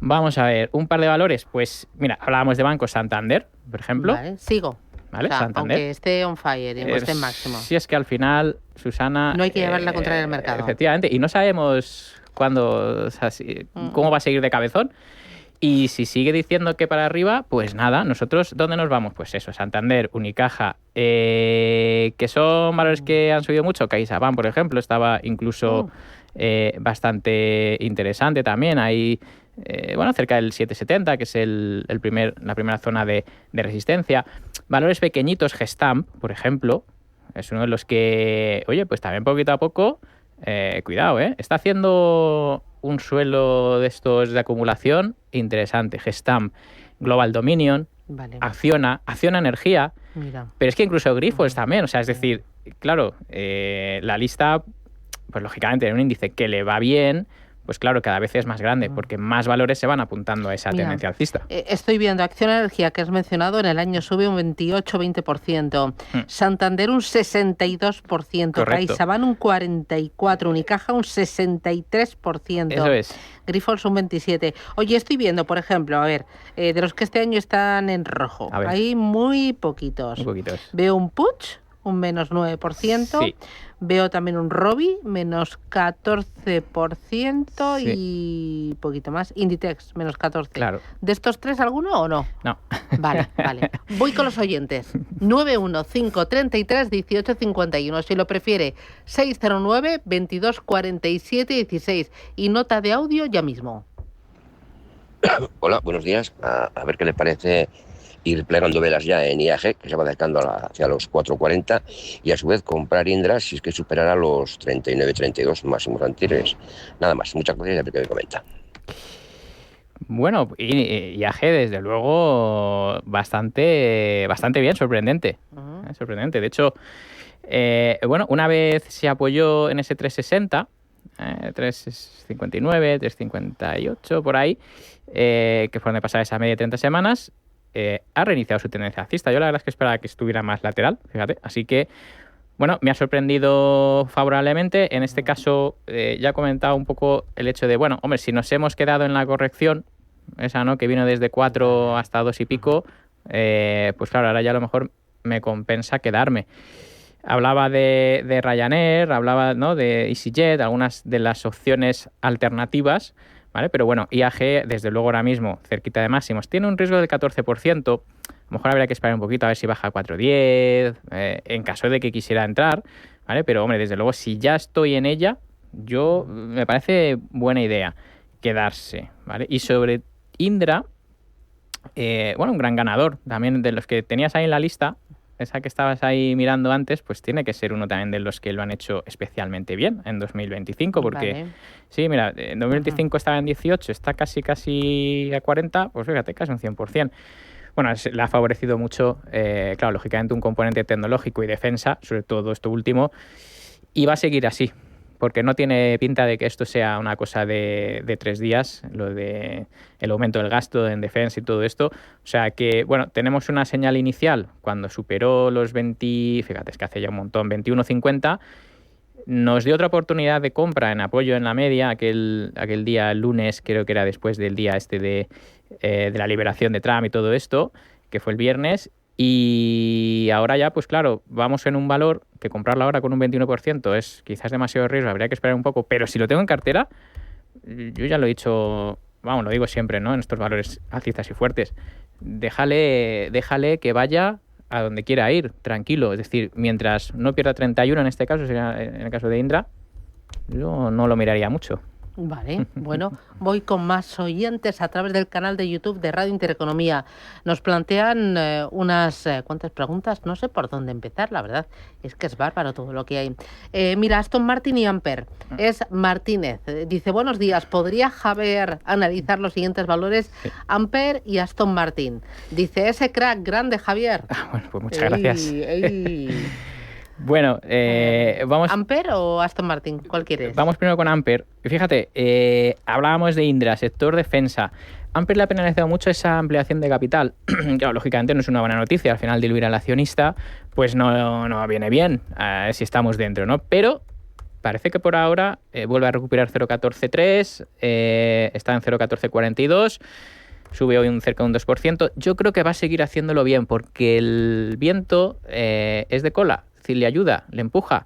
Speaker 18: Vamos a ver, un par de valores. Pues mira, hablábamos de Banco Santander, por ejemplo.
Speaker 2: Vale, sigo.
Speaker 18: ¿Vale?
Speaker 2: O sea,
Speaker 18: Santander.
Speaker 2: aunque esté on fire y esté en máximo.
Speaker 18: Si es que al final, Susana...
Speaker 2: No hay que llevar la contraria al mercado.
Speaker 18: Efectivamente, y no sabemos cuándo, o sea, cómo va a seguir de cabezón. Y si sigue diciendo que para arriba, pues nada, nosotros, ¿dónde nos vamos? Pues eso, Santander, Unicaja, que son valores que han subido mucho. CaixaBank, por ejemplo, estaba incluso bastante interesante también. Ahí, bueno, cerca del 7,70, que es la primera zona de resistencia. Valores pequeñitos, Gestamp, por ejemplo, es uno de los que, oye, pues también poquito a poco, cuidado, está haciendo un suelo de estos de acumulación interesante. Gestamp, Global Dominion, vale. Acciona Energía, mira. Pero es que incluso Grifols también, o sea, es decir, claro, la lista, pues lógicamente en un índice que le va bien, pues claro, cada vez es más grande, porque más valores se van apuntando a esa tendencia alcista.
Speaker 2: Estoy viendo Acciona Energía, que has mencionado, en el año sube un 28-20%, Santander un 62%, CaixaBank un 44%, Unicaja un 63%.
Speaker 18: Eso es.
Speaker 2: Grifols un 27%. Oye, estoy viendo, por ejemplo, a ver, de los que este año están en rojo, hay muy poquitos. Veo un Puig, un menos 9%. Sí. Veo también un Robi, menos 14%, sí. Y poquito más. Inditex, menos 14%.
Speaker 18: Claro.
Speaker 2: ¿De estos tres alguno o no?
Speaker 18: No.
Speaker 2: Vale. Voy con los oyentes. 915331851. Si lo prefiere, 609-2247-16. Y nota de audio ya mismo.
Speaker 19: Hola, buenos días. A ver qué le parece ir plegando velas ya en IAG, que se va acercando hacia los 4,40, y a su vez comprar Indra si es que superará los 39-32 máximos anteriores. Nada más, muchas gracias, a ver qué me comenta.
Speaker 18: Bueno, IAG desde luego bastante bien, sorprendente. Sorprendente. De hecho, bueno, una vez se apoyó en ese 360, 3,59, 3,58 por ahí, que fue donde pasaba esa media de 30 semanas, ha reiniciado su tendencia alcista. Yo la verdad es que esperaba que estuviera más lateral, fíjate. Así que, bueno, me ha sorprendido favorablemente. En este caso, ya he comentado un poco el hecho de, bueno, hombre, si nos hemos quedado en la corrección, esa, ¿no?, que vino desde 4 hasta 2 y pico, pues claro, ahora ya a lo mejor me compensa quedarme. Hablaba de Ryanair, hablaba, ¿no?, de EasyJet, algunas de las opciones alternativas, ¿vale? Pero bueno, IAG, desde luego ahora mismo, cerquita de máximos, tiene un riesgo del 14%. A lo mejor habría que esperar un poquito a ver si baja a 4,10, en caso de que quisiera entrar, ¿vale? Pero hombre, desde luego, si ya estoy en ella, me parece buena idea quedarse, ¿vale? Y sobre Indra, bueno, un gran ganador también de los que tenías ahí en la lista. Esa que estabas ahí mirando antes, pues tiene que ser uno también de los que lo han hecho especialmente bien en 2025, porque vale. Sí, mira, en 2025 estaba en 18, está casi a 40, pues fíjate, casi un 100%. Bueno, le ha favorecido mucho, claro, lógicamente un componente tecnológico y defensa, sobre todo esto último, y va a seguir así, porque no tiene pinta de que esto sea una cosa de 3 días, lo de el aumento del gasto en defensa y todo esto. O sea que, bueno, tenemos una señal inicial cuando superó los 20, fíjate, es que hace ya un montón, 21,50, nos dio otra oportunidad de compra en apoyo en la media, aquel día, el lunes, creo que era después del día de la liberación de Trump y todo esto, que fue el viernes. Y ahora ya, pues claro, vamos en un valor que comprarlo ahora con un 21% es quizás demasiado riesgo, habría que esperar un poco, pero si lo tengo en cartera, yo ya lo he dicho, vamos, lo digo siempre, ¿no?, en estos valores alcistas y fuertes, déjale que vaya a donde quiera ir, tranquilo, es decir, mientras no pierda 31 en este caso, sería en el caso de Indra, yo no lo miraría mucho.
Speaker 2: Vale, bueno, voy con más oyentes a través del canal de YouTube de Radio Intereconomía. Nos plantean unas cuantas preguntas, no sé por dónde empezar, la verdad, es que es bárbaro todo lo que hay. Mira, Aston Martin y Ampere, es Martínez, dice, buenos días, ¿podría Javier analizar los siguientes valores? Sí. Ampere y Aston Martin. Dice, ese crack grande, Javier.
Speaker 18: Bueno, pues muchas gracias. Bueno, vamos...
Speaker 2: ¿Amper o Aston Martin? ¿Cuál quieres?
Speaker 18: Vamos primero con Amper. Fíjate, hablábamos de Indra, sector defensa. Amper le ha penalizado mucho esa ampliación de capital. Claro, lógicamente no es una buena noticia. Al final diluir al accionista, pues no viene bien si estamos dentro, ¿no? Pero parece que por ahora vuelve a recuperar 0,14,3, está en 0,14,42, sube hoy cerca de un 2%. Yo creo que va a seguir haciéndolo bien porque el viento es de cola, es decir, le ayuda, le empuja.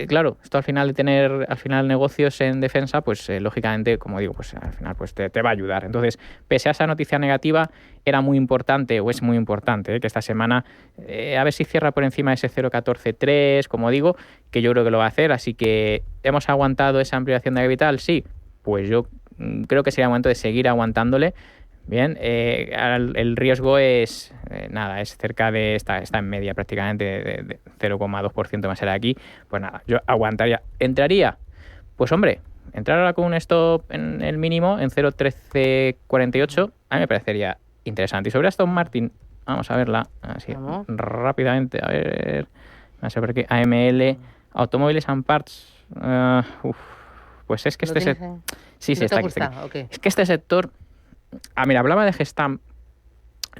Speaker 18: Claro, esto al final de tener negocios en defensa, pues lógicamente, como digo, pues al final pues te va a ayudar. Entonces, pese a esa noticia negativa, era muy importante, o es muy importante, que esta semana a ver si cierra por encima de ese 0,14,3, como digo, que yo creo que lo va a hacer. Así que, ¿hemos aguantado esa ampliación de capital? Sí, pues yo creo que sería momento de seguir aguantándole. Bien, el riesgo es es cerca de, está en media prácticamente, de 0,2% más era aquí. Pues nada, yo aguantaría. ¿Entraría? Pues hombre, entrar ahora con un stop en el mínimo, en 0,1348, a mí me parecería interesante. Y sobre Aston Martin, vamos a verla así rápidamente, a ver, no sé por qué, AML, Automóviles and Parts, pues es que este sector... Sí,
Speaker 2: ¿No
Speaker 18: está
Speaker 2: te
Speaker 18: aquí.
Speaker 2: gusta? Okay.
Speaker 18: Es que este sector... mira, hablaba de Gestamp,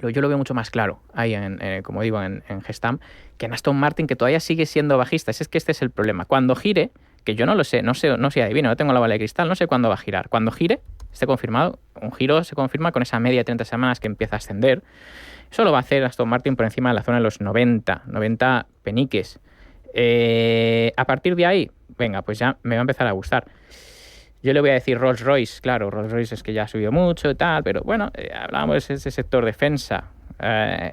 Speaker 18: yo lo veo mucho más claro ahí, como digo, en Gestamp, que en Aston Martin, que todavía sigue siendo bajista. Es que este es el problema. Cuando gire, que yo no lo sé, no soy adivino, no tengo la bola de cristal, no sé cuándo va a girar. Cuando gire, esté confirmado, un giro se confirma con esa media de 30 semanas que empieza a ascender. Eso lo va a hacer Aston Martin por encima de la zona de los 90 peniques. A partir de ahí, venga, pues ya me va a empezar a gustar. Yo le voy a decir Rolls-Royce, claro, Rolls-Royce es que ya ha subido mucho y tal, pero bueno, hablábamos de ese sector defensa.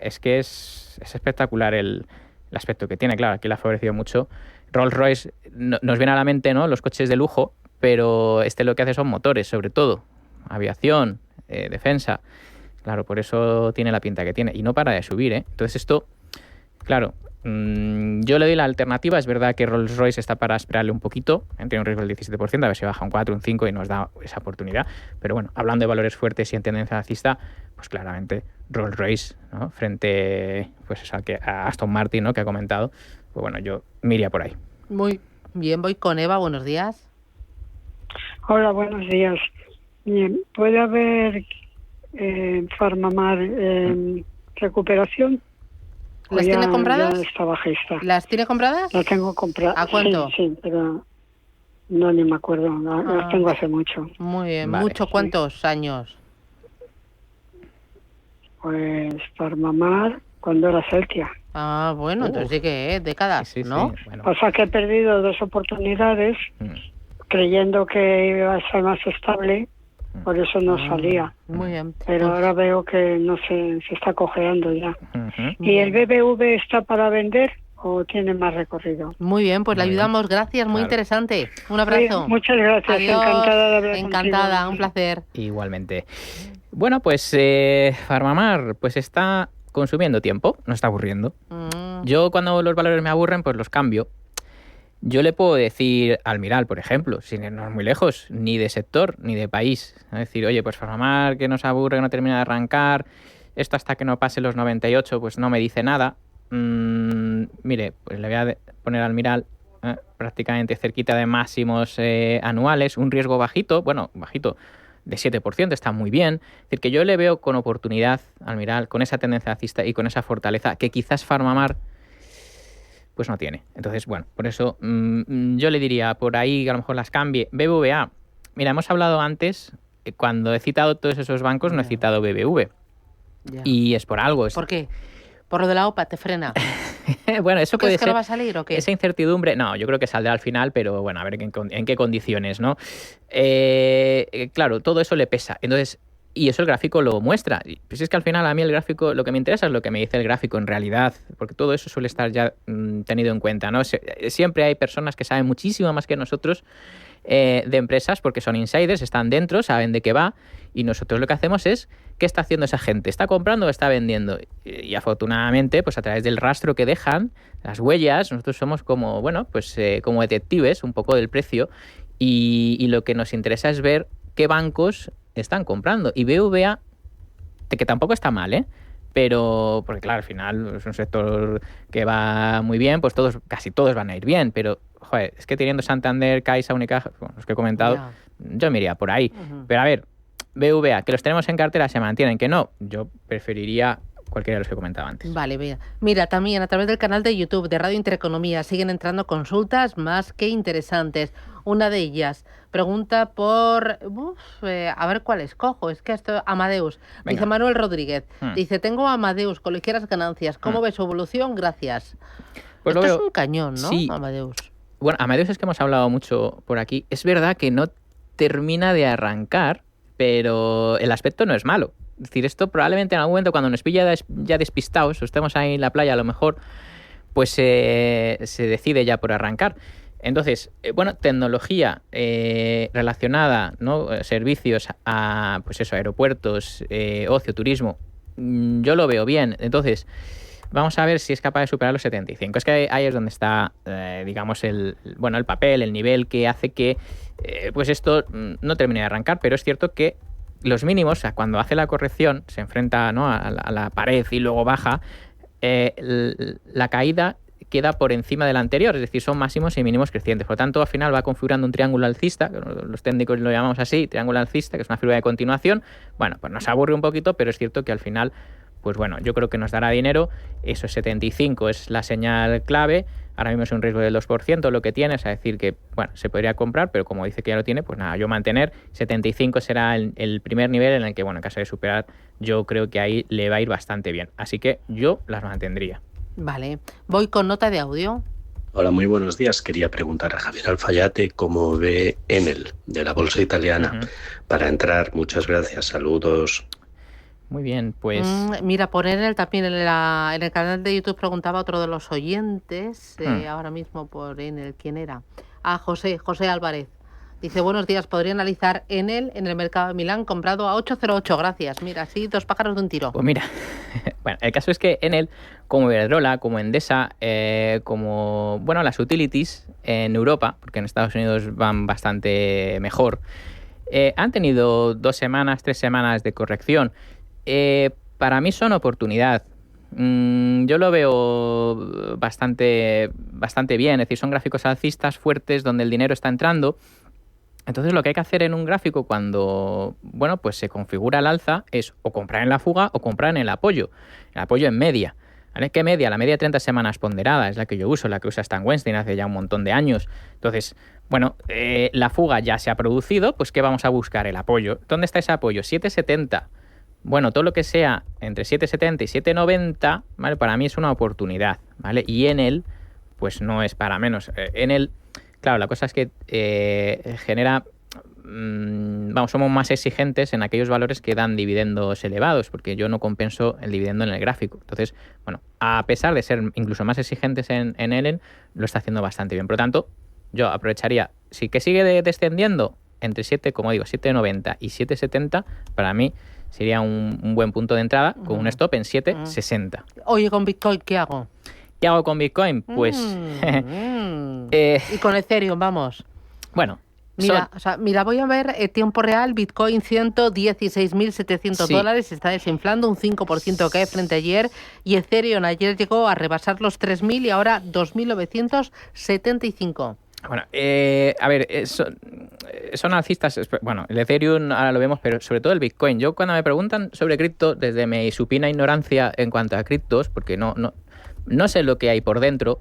Speaker 18: Es que es espectacular el aspecto que tiene, claro, aquí le ha favorecido mucho. Rolls-Royce nos viene a la mente, ¿no?, los coches de lujo, pero lo que hace son motores, sobre todo, aviación, defensa. Claro, por eso tiene la pinta que tiene y no para de subir, ¿eh? Entonces esto, claro... yo le doy la alternativa. Es verdad que Rolls-Royce está para esperarle un poquito, tiene un riesgo del 17%, a ver si baja un 4, un 5 y nos da esa oportunidad. Pero bueno, hablando de valores fuertes y en tendencia alcista, pues claramente Rolls-Royce, ¿no?, frente pues a Aston Martin, ¿no?, que ha comentado, pues bueno, yo me iría por ahí.
Speaker 2: Muy bien, voy con Eva, buenos días.
Speaker 20: Hola, buenos días. Bien, ¿puede haber Farmamar recuperación?
Speaker 2: ¿Las tiene compradas?
Speaker 20: Ya está bajista.
Speaker 2: ¿Las tiene compradas?
Speaker 20: Las tengo compradas.
Speaker 2: ¿A cuánto?
Speaker 20: Sí, pero no ni me acuerdo. Las tengo hace mucho.
Speaker 2: Muy bien.
Speaker 18: Vale.
Speaker 2: ¿Mucho? ¿Cuántos años?
Speaker 20: Pues Farmamar, cuando era Celtia.
Speaker 2: Ah, bueno, entonces sí que décadas,
Speaker 18: sí,
Speaker 2: ¿no?
Speaker 18: Sí, bueno.
Speaker 20: O sea que he perdido 2 oportunidades creyendo que iba a ser más estable. Por eso no salía.
Speaker 2: Muy bien.
Speaker 20: Pero ahora veo que no se está cojeando ya. ¿Y el BBV está para vender o tiene más recorrido?
Speaker 2: Muy bien, pues le ayudamos. Gracias, muy interesante. Un abrazo.
Speaker 20: Sí, muchas gracias.
Speaker 2: Adiós.
Speaker 20: Encantada de hablar
Speaker 2: Encantada,
Speaker 20: contigo.
Speaker 2: un placer.
Speaker 18: Igualmente. Bueno, pues Farmamar pues está consumiendo tiempo, no está aburriendo. Yo cuando los valores me aburren, pues los cambio. Yo le puedo decir Almiral, por ejemplo, sin irnos muy lejos, ni de sector, ni de país. Es decir, oye, pues Farmamar, que nos aburre, que no termina de arrancar, esto hasta que no pase los 98, pues no me dice nada. Mire, pues le voy a poner Almiral prácticamente cerquita de máximos anuales, un riesgo bajito, de 7%, está muy bien. Es decir, que yo le veo con oportunidad Almiral, con esa tendencia alcista y con esa fortaleza que quizás Farmamar pues no tiene. Entonces, bueno, por eso yo le diría por ahí que a lo mejor las cambie. BBVA, mira, hemos hablado antes, cuando he citado todos esos bancos, no he citado BBV.
Speaker 2: Ya.
Speaker 18: Y es por algo.
Speaker 2: ¿Por qué? ¿Por lo de la OPA te frena?
Speaker 18: Bueno, eso puede
Speaker 2: ¿Crees que
Speaker 18: ser.
Speaker 2: no va a salir o qué?
Speaker 18: Esa incertidumbre, no, yo creo que saldrá al final, pero bueno, a ver en qué condiciones, ¿no? Claro, todo eso le pesa. Entonces, y eso el gráfico lo muestra. Pues es que al final a mí el gráfico, lo que me interesa es lo que me dice el gráfico en realidad, porque todo eso suele estar ya tenido en cuenta, ¿no? Siempre hay personas que saben muchísimo más que nosotros de empresas, porque son insiders, están dentro, saben de qué va, y nosotros lo que hacemos es, ¿qué está haciendo esa gente? ¿Está comprando o está vendiendo? Y afortunadamente, pues a través del rastro que dejan, las huellas, nosotros somos como, bueno, pues como detectives un poco del precio, y lo que nos interesa es ver qué bancos están comprando. Y BBVA, que tampoco está mal, pero porque claro, al final es un sector que va muy bien, pues casi todos van a ir bien, pero joder, es que teniendo Santander, Caixa, Unicaja, los que he comentado, yo me iría por ahí. Pero a ver, BVA, que los tenemos en cartera, se mantienen, que no, yo preferiría cualquiera de los que he comentado antes.
Speaker 2: Vale, mira, también a través del canal de YouTube de Radio Intereconomía siguen entrando consultas más que interesantes. Una de ellas pregunta por... a ver cuál escojo. Es que esto... Amadeus. Venga. Dice Manuel Rodríguez. Dice, tengo Amadeus con ligeras ganancias. ¿Cómo ves su evolución? Gracias.
Speaker 18: Pues
Speaker 2: esto es un cañón, ¿no?
Speaker 18: Sí.
Speaker 2: Amadeus.
Speaker 18: Bueno, Amadeus es que hemos hablado mucho por aquí. Es verdad que no termina de arrancar, pero el aspecto no es malo. Es decir, esto probablemente en algún momento cuando nos pilla ya despistados o estemos ahí en la playa a lo mejor, pues se decide ya por arrancar. Entonces, bueno, tecnología relacionada, ¿no? Servicios a, pues eso, aeropuertos, ocio, turismo, yo lo veo bien. Entonces, vamos a ver si es capaz de superar los 75. Es que ahí es donde está, digamos, el papel, el nivel que hace que pues esto no termine de arrancar, pero es cierto que los mínimos, o sea, cuando hace la corrección, se enfrenta, ¿no?, a la pared y luego baja, la caída queda por encima de la anterior, es decir, son máximos y mínimos crecientes. Por lo tanto, al final va configurando un triángulo alcista, que los técnicos lo llamamos así, triángulo alcista, que es una figura de continuación. Bueno, pues nos aburre un poquito, pero es cierto que al final, pues bueno, yo creo que nos dará dinero. Eso, 75 es la señal clave. Ahora mismo es un riesgo del 2% lo que tiene, es decir que, bueno, se podría comprar, pero como dice que ya lo tiene, pues nada, yo mantener. 75 será el primer nivel en el que, bueno, en caso de superar, yo creo que ahí le va a ir bastante bien. Así que yo las mantendría.
Speaker 2: Vale, voy con nota de audio.
Speaker 21: Hola, muy buenos días. Quería preguntar a Javier Alfayate cómo ve Enel, de la bolsa italiana, para entrar. Muchas gracias, saludos.
Speaker 18: Muy bien, pues...
Speaker 2: mira, por Enel también en el canal de YouTube preguntaba otro de los oyentes, ahora mismo por Enel, ¿quién era? José Álvarez. Dice, buenos días, podría analizar Enel en el mercado de Milán, comprado a 8,08, gracias. Mira, así 2 pájaros de un tiro.
Speaker 18: Pues mira, bueno, el caso es que Enel, como Iberdrola, como Endesa, como, bueno, las utilities en Europa, porque en Estados Unidos van bastante mejor, han tenido 2 semanas, 3 semanas de corrección. Para mí son oportunidad. Yo lo veo bastante bien, es decir, son gráficos alcistas fuertes donde el dinero está entrando. Entonces lo que hay que hacer en un gráfico cuando, bueno, pues se configura el alza es o comprar en la fuga o comprar en el apoyo en media. ¿Vale? ¿Qué media? La media de 30 semanas ponderada es la que yo uso, la que usa Stan Weinstein hace ya un montón de años. Entonces, bueno, la fuga ya se ha producido, pues ¿qué vamos a buscar? El apoyo. ¿Dónde está ese apoyo? 7,70. Bueno, todo lo que sea entre 7,70 y 7,90, ¿vale? Para mí es una oportunidad, ¿vale? Y Enel, pues no es para menos. Enel, claro, la cosa es que genera... somos más exigentes en aquellos valores que dan dividendos elevados, porque yo no compenso el dividendo en el gráfico. Entonces, bueno, a pesar de ser incluso más exigentes en Enel, lo está haciendo bastante bien. Por lo tanto, yo aprovecharía, si que sigue descendiendo entre 7,90 y 7,70, para mí sería un buen punto de entrada con un stop en 7,60.
Speaker 2: Oye, con Bitcoin, ¿qué hago?
Speaker 18: ¿Qué hago con Bitcoin? Pues...
Speaker 2: y con Ethereum, vamos.
Speaker 18: Bueno...
Speaker 2: Mira, voy a ver tiempo real, Bitcoin $116.700, está desinflando un 5% que hay frente a ayer, y Ethereum ayer llegó a rebasar los 3.000 y ahora 2.975.
Speaker 18: Bueno, a ver, son alcistas. Bueno, el Ethereum ahora lo vemos, pero sobre todo el Bitcoin. Yo cuando me preguntan sobre cripto, desde mi supina ignorancia en cuanto a criptos, porque no sé lo que hay por dentro,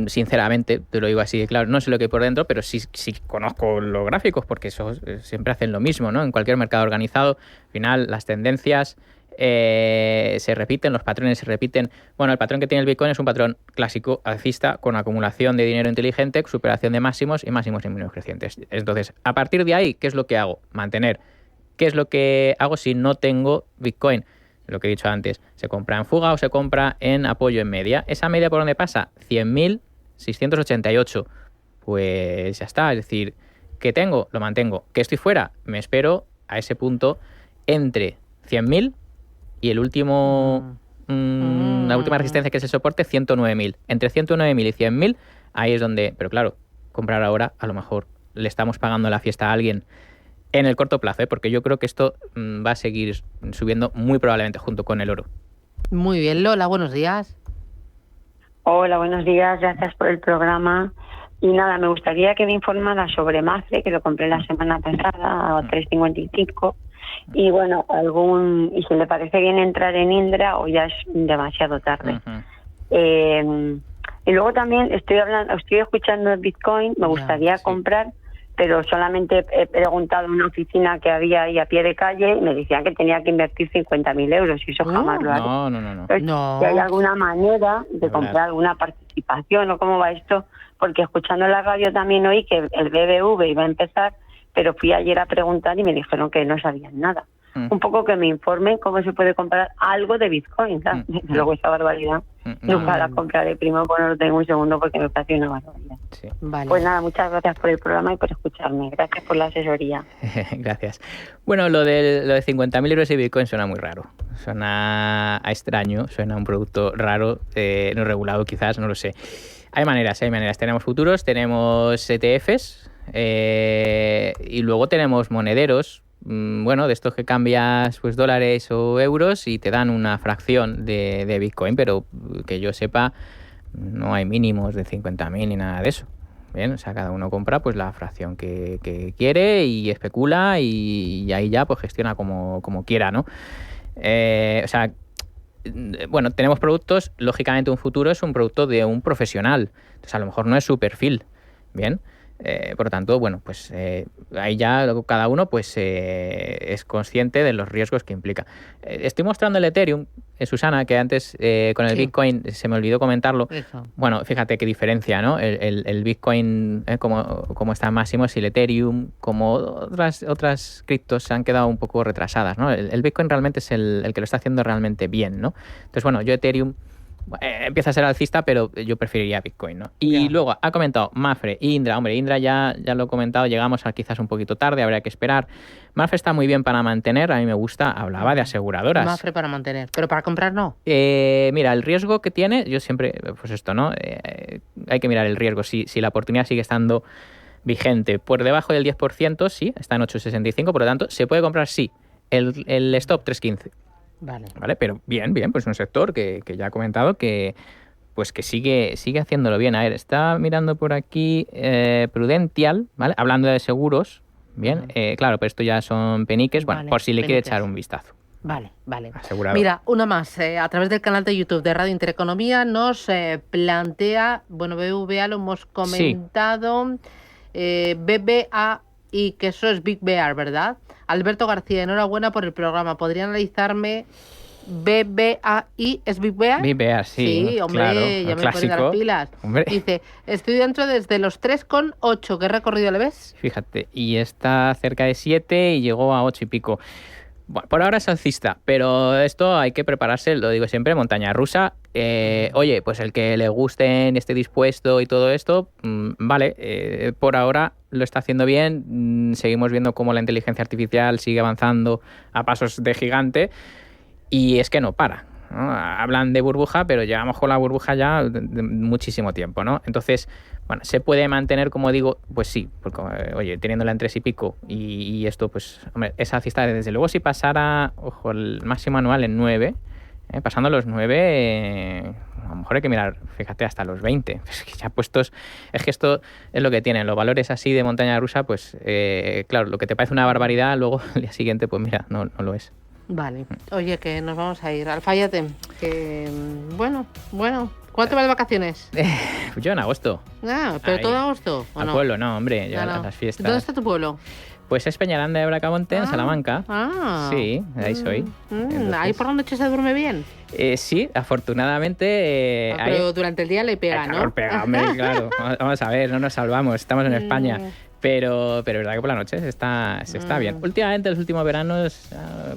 Speaker 18: sinceramente, te lo digo así de claro, no sé lo que hay por dentro, pero sí conozco los gráficos, porque eso siempre hacen lo mismo, ¿no? En cualquier mercado organizado, al final las tendencias se repiten, los patrones se repiten. Bueno, el patrón que tiene el Bitcoin es un patrón clásico alcista con acumulación de dinero inteligente, superación de máximos y mínimos crecientes. Entonces, a partir de ahí, ¿qué es lo que hago? Mantener. ¿Qué es lo que hago si no tengo Bitcoin? Lo que he dicho antes, se compra en fuga o se compra en apoyo en media. ¿Esa media por dónde pasa? 100.688. Pues ya está, es decir, ¿qué tengo? Lo mantengo. ¿Que estoy fuera? Me espero a ese punto entre 100.000 y el último, la última resistencia que es el soporte, 109.000. Entre 109.000 y 100.000, ahí es donde, pero claro, comprar ahora, a lo mejor le estamos pagando la fiesta a alguien en el corto plazo, porque yo creo que esto va a seguir subiendo muy probablemente junto con el oro.
Speaker 2: Muy bien, Lola, buenos días.
Speaker 5: Hola, buenos días, gracias por el programa. Y nada, me gustaría que me informara sobre Mafre, que lo compré la semana pasada a 3,55. Y bueno, y si le parece bien entrar en Indra o ya es demasiado tarde. Y luego también estoy escuchando el Bitcoin, me gustaría comprar, pero solamente he preguntado en una oficina que había ahí a pie de calle y me decían que tenía que invertir 50.000 euros y eso jamás lo haré.
Speaker 18: No.
Speaker 5: Entonces, si hay alguna manera de comprar alguna participación o cómo va esto, porque escuchando la radio también oí que el BBV iba a empezar, pero fui ayer a preguntar y me dijeron que no sabían nada. Un poco que me informen cómo se puede comprar algo de Bitcoin, ¿sabes? Luego esa barbaridad nunca la compraré, primero pues no lo tengo, un segundo porque me parece una barbaridad.
Speaker 18: Sí.
Speaker 5: Vale. Pues nada, muchas gracias por el programa y por escucharme, gracias por la asesoría.
Speaker 18: Gracias. Bueno, lo de 50.000 euros de Bitcoin suena muy raro, suena a extraño, suena a un producto raro, no regulado quizás, no lo sé. Hay maneras, tenemos futuros, tenemos ETFs y luego tenemos monederos. Bueno, de estos que cambias pues dólares o euros y te dan una fracción de Bitcoin, pero que yo sepa no hay mínimos de 50.000 ni nada de eso. Bien, o sea, cada uno compra pues la fracción que quiere y especula y ahí ya pues gestiona como quiera, ¿no? O sea, bueno, tenemos productos, lógicamente un futuro es un producto de un profesional, entonces a lo mejor no es su perfil, ¿bien? Por lo tanto, bueno, pues ahí ya cada uno pues es consciente de los riesgos que implica. Estoy mostrando el Ethereum, Susana, que antes con el Bitcoin se me olvidó comentarlo. Eso. Bueno, fíjate qué diferencia, ¿no? El Bitcoin como está máximo, si el Ethereum, como otras criptos se han quedado un poco retrasadas, ¿no? El Bitcoin realmente es el que lo está haciendo realmente bien, ¿no? Entonces, bueno, yo Ethereum empieza a ser alcista, pero yo preferiría Bitcoin, ¿no? Y luego ha comentado Mafre, Indra. Hombre, Indra ya lo he comentado, llegamos a quizás un poquito tarde, habría que esperar. Mafre está muy bien para mantener, a mí me gusta, hablaba de aseguradoras.
Speaker 2: Mafre para mantener, pero para comprar no.
Speaker 18: Mira, el riesgo que tiene, yo siempre, pues esto, ¿no? Hay que mirar el riesgo, si la oportunidad sigue estando vigente. Por debajo del 10%, sí, está en 8,65, por lo tanto, se puede comprar, sí. El stop 3,15. Vale, pero bien, pues un sector que ya he comentado que pues que sigue haciéndolo bien. A ver, está mirando por aquí Prudential, ¿vale? Hablando de seguros, bien, claro, pero esto ya son peniques, bueno, por si le quiere echar un vistazo.
Speaker 2: Vale.
Speaker 18: Asegurado.
Speaker 2: Mira, una más, a través del canal de YouTube de Radio Intereconomía nos plantea, bueno, BBVA lo hemos comentado, BBA y que eso es Big Bear, ¿verdad? Alberto García, enhorabuena por el programa. ¿Podría analizarme BBAI? ¿Es Big Bear?
Speaker 18: Big Bear, sí.
Speaker 2: Sí, hombre,
Speaker 18: claro,
Speaker 2: ya me ponen las pilas. Hombre. Dice, estoy dentro desde los 3,8. ¿Qué recorrido le ves?
Speaker 18: Fíjate, y está cerca de 7 y llegó a 8 y pico. Bueno, por ahora es alcista, pero esto hay que prepararse, lo digo siempre, montaña rusa. Oye, pues el que le guste, esté dispuesto y todo esto, vale, por ahora lo está haciendo bien. Seguimos viendo cómo la inteligencia artificial sigue avanzando a pasos de gigante y es que no para, ¿no? Hablan de burbuja, pero llevamos con la burbuja ya de muchísimo tiempo, ¿no? Entonces, bueno, se puede mantener, como digo, pues sí, porque, oye, teniéndola en 3 y pico y esto, pues, hombre, es alcista. Desde luego, si pasara, ojo, el máximo anual en 9, pasando los 9, a lo mejor hay que mirar, fíjate, hasta los 20. Es que ya puestos, es que esto es lo que tienen, los valores así de montaña rusa, pues, claro, lo que te parece una barbaridad, luego al día siguiente, pues mira, no lo es.
Speaker 2: Vale. Oye, que nos vamos a ir. Alfayate, que bueno. ¿Cuánto vas de vacaciones?
Speaker 18: Yo en agosto.
Speaker 2: ¿Pero
Speaker 18: ahí,
Speaker 2: todo agosto o
Speaker 18: al
Speaker 2: no?
Speaker 18: Pueblo, no, hombre, ya las fiestas.
Speaker 2: ¿Dónde está tu pueblo?
Speaker 18: Pues es Peñaranda de Bracamonte, en Salamanca. Sí, de ahí soy.
Speaker 2: ¿Ahí por la noche se duerme bien?
Speaker 18: Sí, afortunadamente.
Speaker 2: Pero durante el día le pega, ¿no?
Speaker 18: Pega, hombre, claro. Vamos a ver, no nos salvamos, estamos en España. Pero verdad que por la noche se está bien. Últimamente, los últimos veranos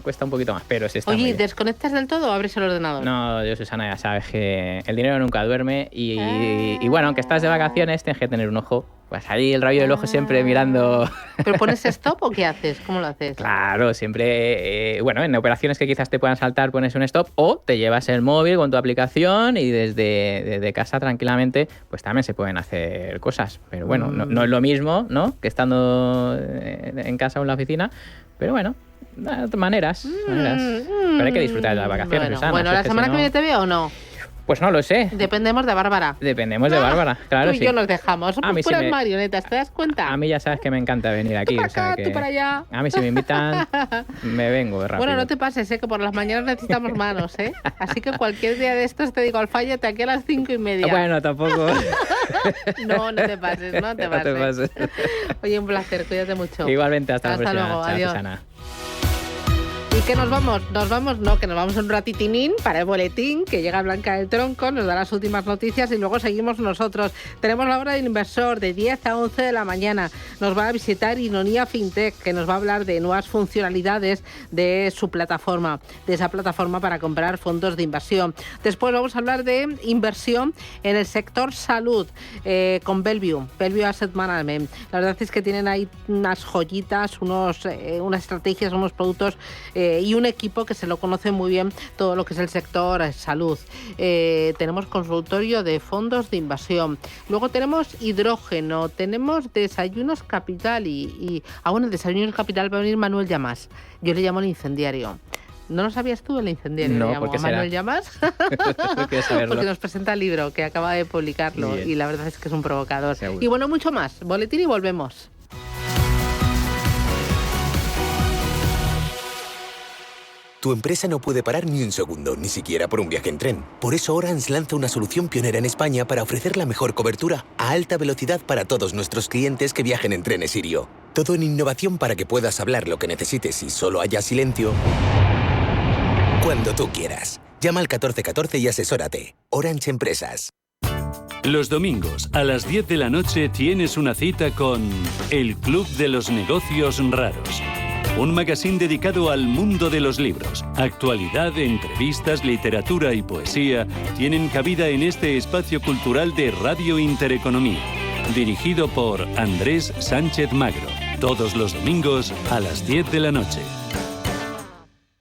Speaker 18: cuesta un poquito más, pero se está muy bien.
Speaker 2: ¿Desconectas del todo o abres el ordenador?
Speaker 18: No, yo, Susana, ya sabes que el dinero nunca duerme y bueno, aunque estás de vacaciones, tienes que tener un ojo. Pues ahí el rayo del ojo siempre mirando.
Speaker 2: ¿Pero pones stop o qué haces? ¿Cómo lo haces?
Speaker 18: Claro, siempre, bueno, en operaciones que quizás te puedan saltar pones un stop o te llevas el móvil con tu aplicación y desde casa tranquilamente pues también se pueden hacer cosas. Pero bueno, no es lo mismo, ¿no? Que estando en casa o en la oficina, pero bueno, Maneras. Pero hay que disfrutar de las vacaciones, Susana.
Speaker 2: Bueno, ¿la semana que viene te veo o no?
Speaker 18: Pues no lo sé.
Speaker 2: Dependemos de Bárbara.
Speaker 18: Dependemos de Bárbara, claro.
Speaker 2: Tú y yo nos dejamos. Somos puras marionetas, ¿te das cuenta?
Speaker 18: A mí ya sabes que me encanta venir aquí.
Speaker 2: Tú para acá, tú para allá.
Speaker 18: A mí si me invitan, me vengo rápido.
Speaker 2: Bueno, no te pases, que por las mañanas necesitamos manos, Así que cualquier día de estos te digo, Alfayate aquí a las 5:30.
Speaker 18: Bueno, tampoco.
Speaker 2: No te pases, no te pases. Oye, un placer, cuídate mucho.
Speaker 18: Igualmente, hasta la próxima.
Speaker 2: Luego,
Speaker 18: chao,
Speaker 2: adiós.
Speaker 18: Susana.
Speaker 2: ¿Y qué nos vamos? Nos vamos un ratitinín para el boletín, que llega Blanca del Tronco, nos da las últimas noticias y luego seguimos nosotros. Tenemos la hora del inversor de 10 a 11 de la mañana. Nos va a visitar Inonia Fintech, que nos va a hablar de nuevas funcionalidades de su plataforma, de esa plataforma para comprar fondos de inversión. Después vamos a hablar de inversión en el sector salud con Bellevue Asset Management. La verdad es que tienen ahí unas joyitas, unas estrategias, unos productos y un equipo que se lo conoce muy bien todo lo que es el sector salud. Tenemos consultorio de fondos de inversión. Luego tenemos hidrógeno, tenemos Desayunos Capital y bueno, el Desayunos Capital va a venir Manuel Llamas. Yo le llamo el incendiario. ¿No lo sabías tú, el incendiario?
Speaker 18: No,
Speaker 2: le llamo
Speaker 18: ¿por qué
Speaker 2: a Manuel
Speaker 18: será?
Speaker 2: Llamas.
Speaker 18: Porque
Speaker 2: nos presenta el libro que acaba de publicarlo y la verdad es que es un provocador.
Speaker 18: Seguro.
Speaker 2: Y bueno, mucho más. Boletín y volvemos.
Speaker 6: Tu empresa no puede parar ni un segundo, ni siquiera por un viaje en tren. Por eso Orange lanza una solución pionera en España para ofrecer la mejor cobertura a alta velocidad para todos nuestros clientes que viajen en trenes Sirio. Todo en innovación para que puedas hablar lo que necesites y solo haya silencio cuando tú quieras. Llama al 1414 y asesórate. Orange Empresas.
Speaker 1: Los domingos a las 10 de la noche tienes una cita con El Club de los Negocios Raros. Un magazín dedicado al mundo de los libros. Actualidad, entrevistas, literatura y poesía tienen cabida en este espacio cultural de Radio Intereconomía. Dirigido por Andrés Sánchez Magro. Todos los domingos a las 10 de la noche.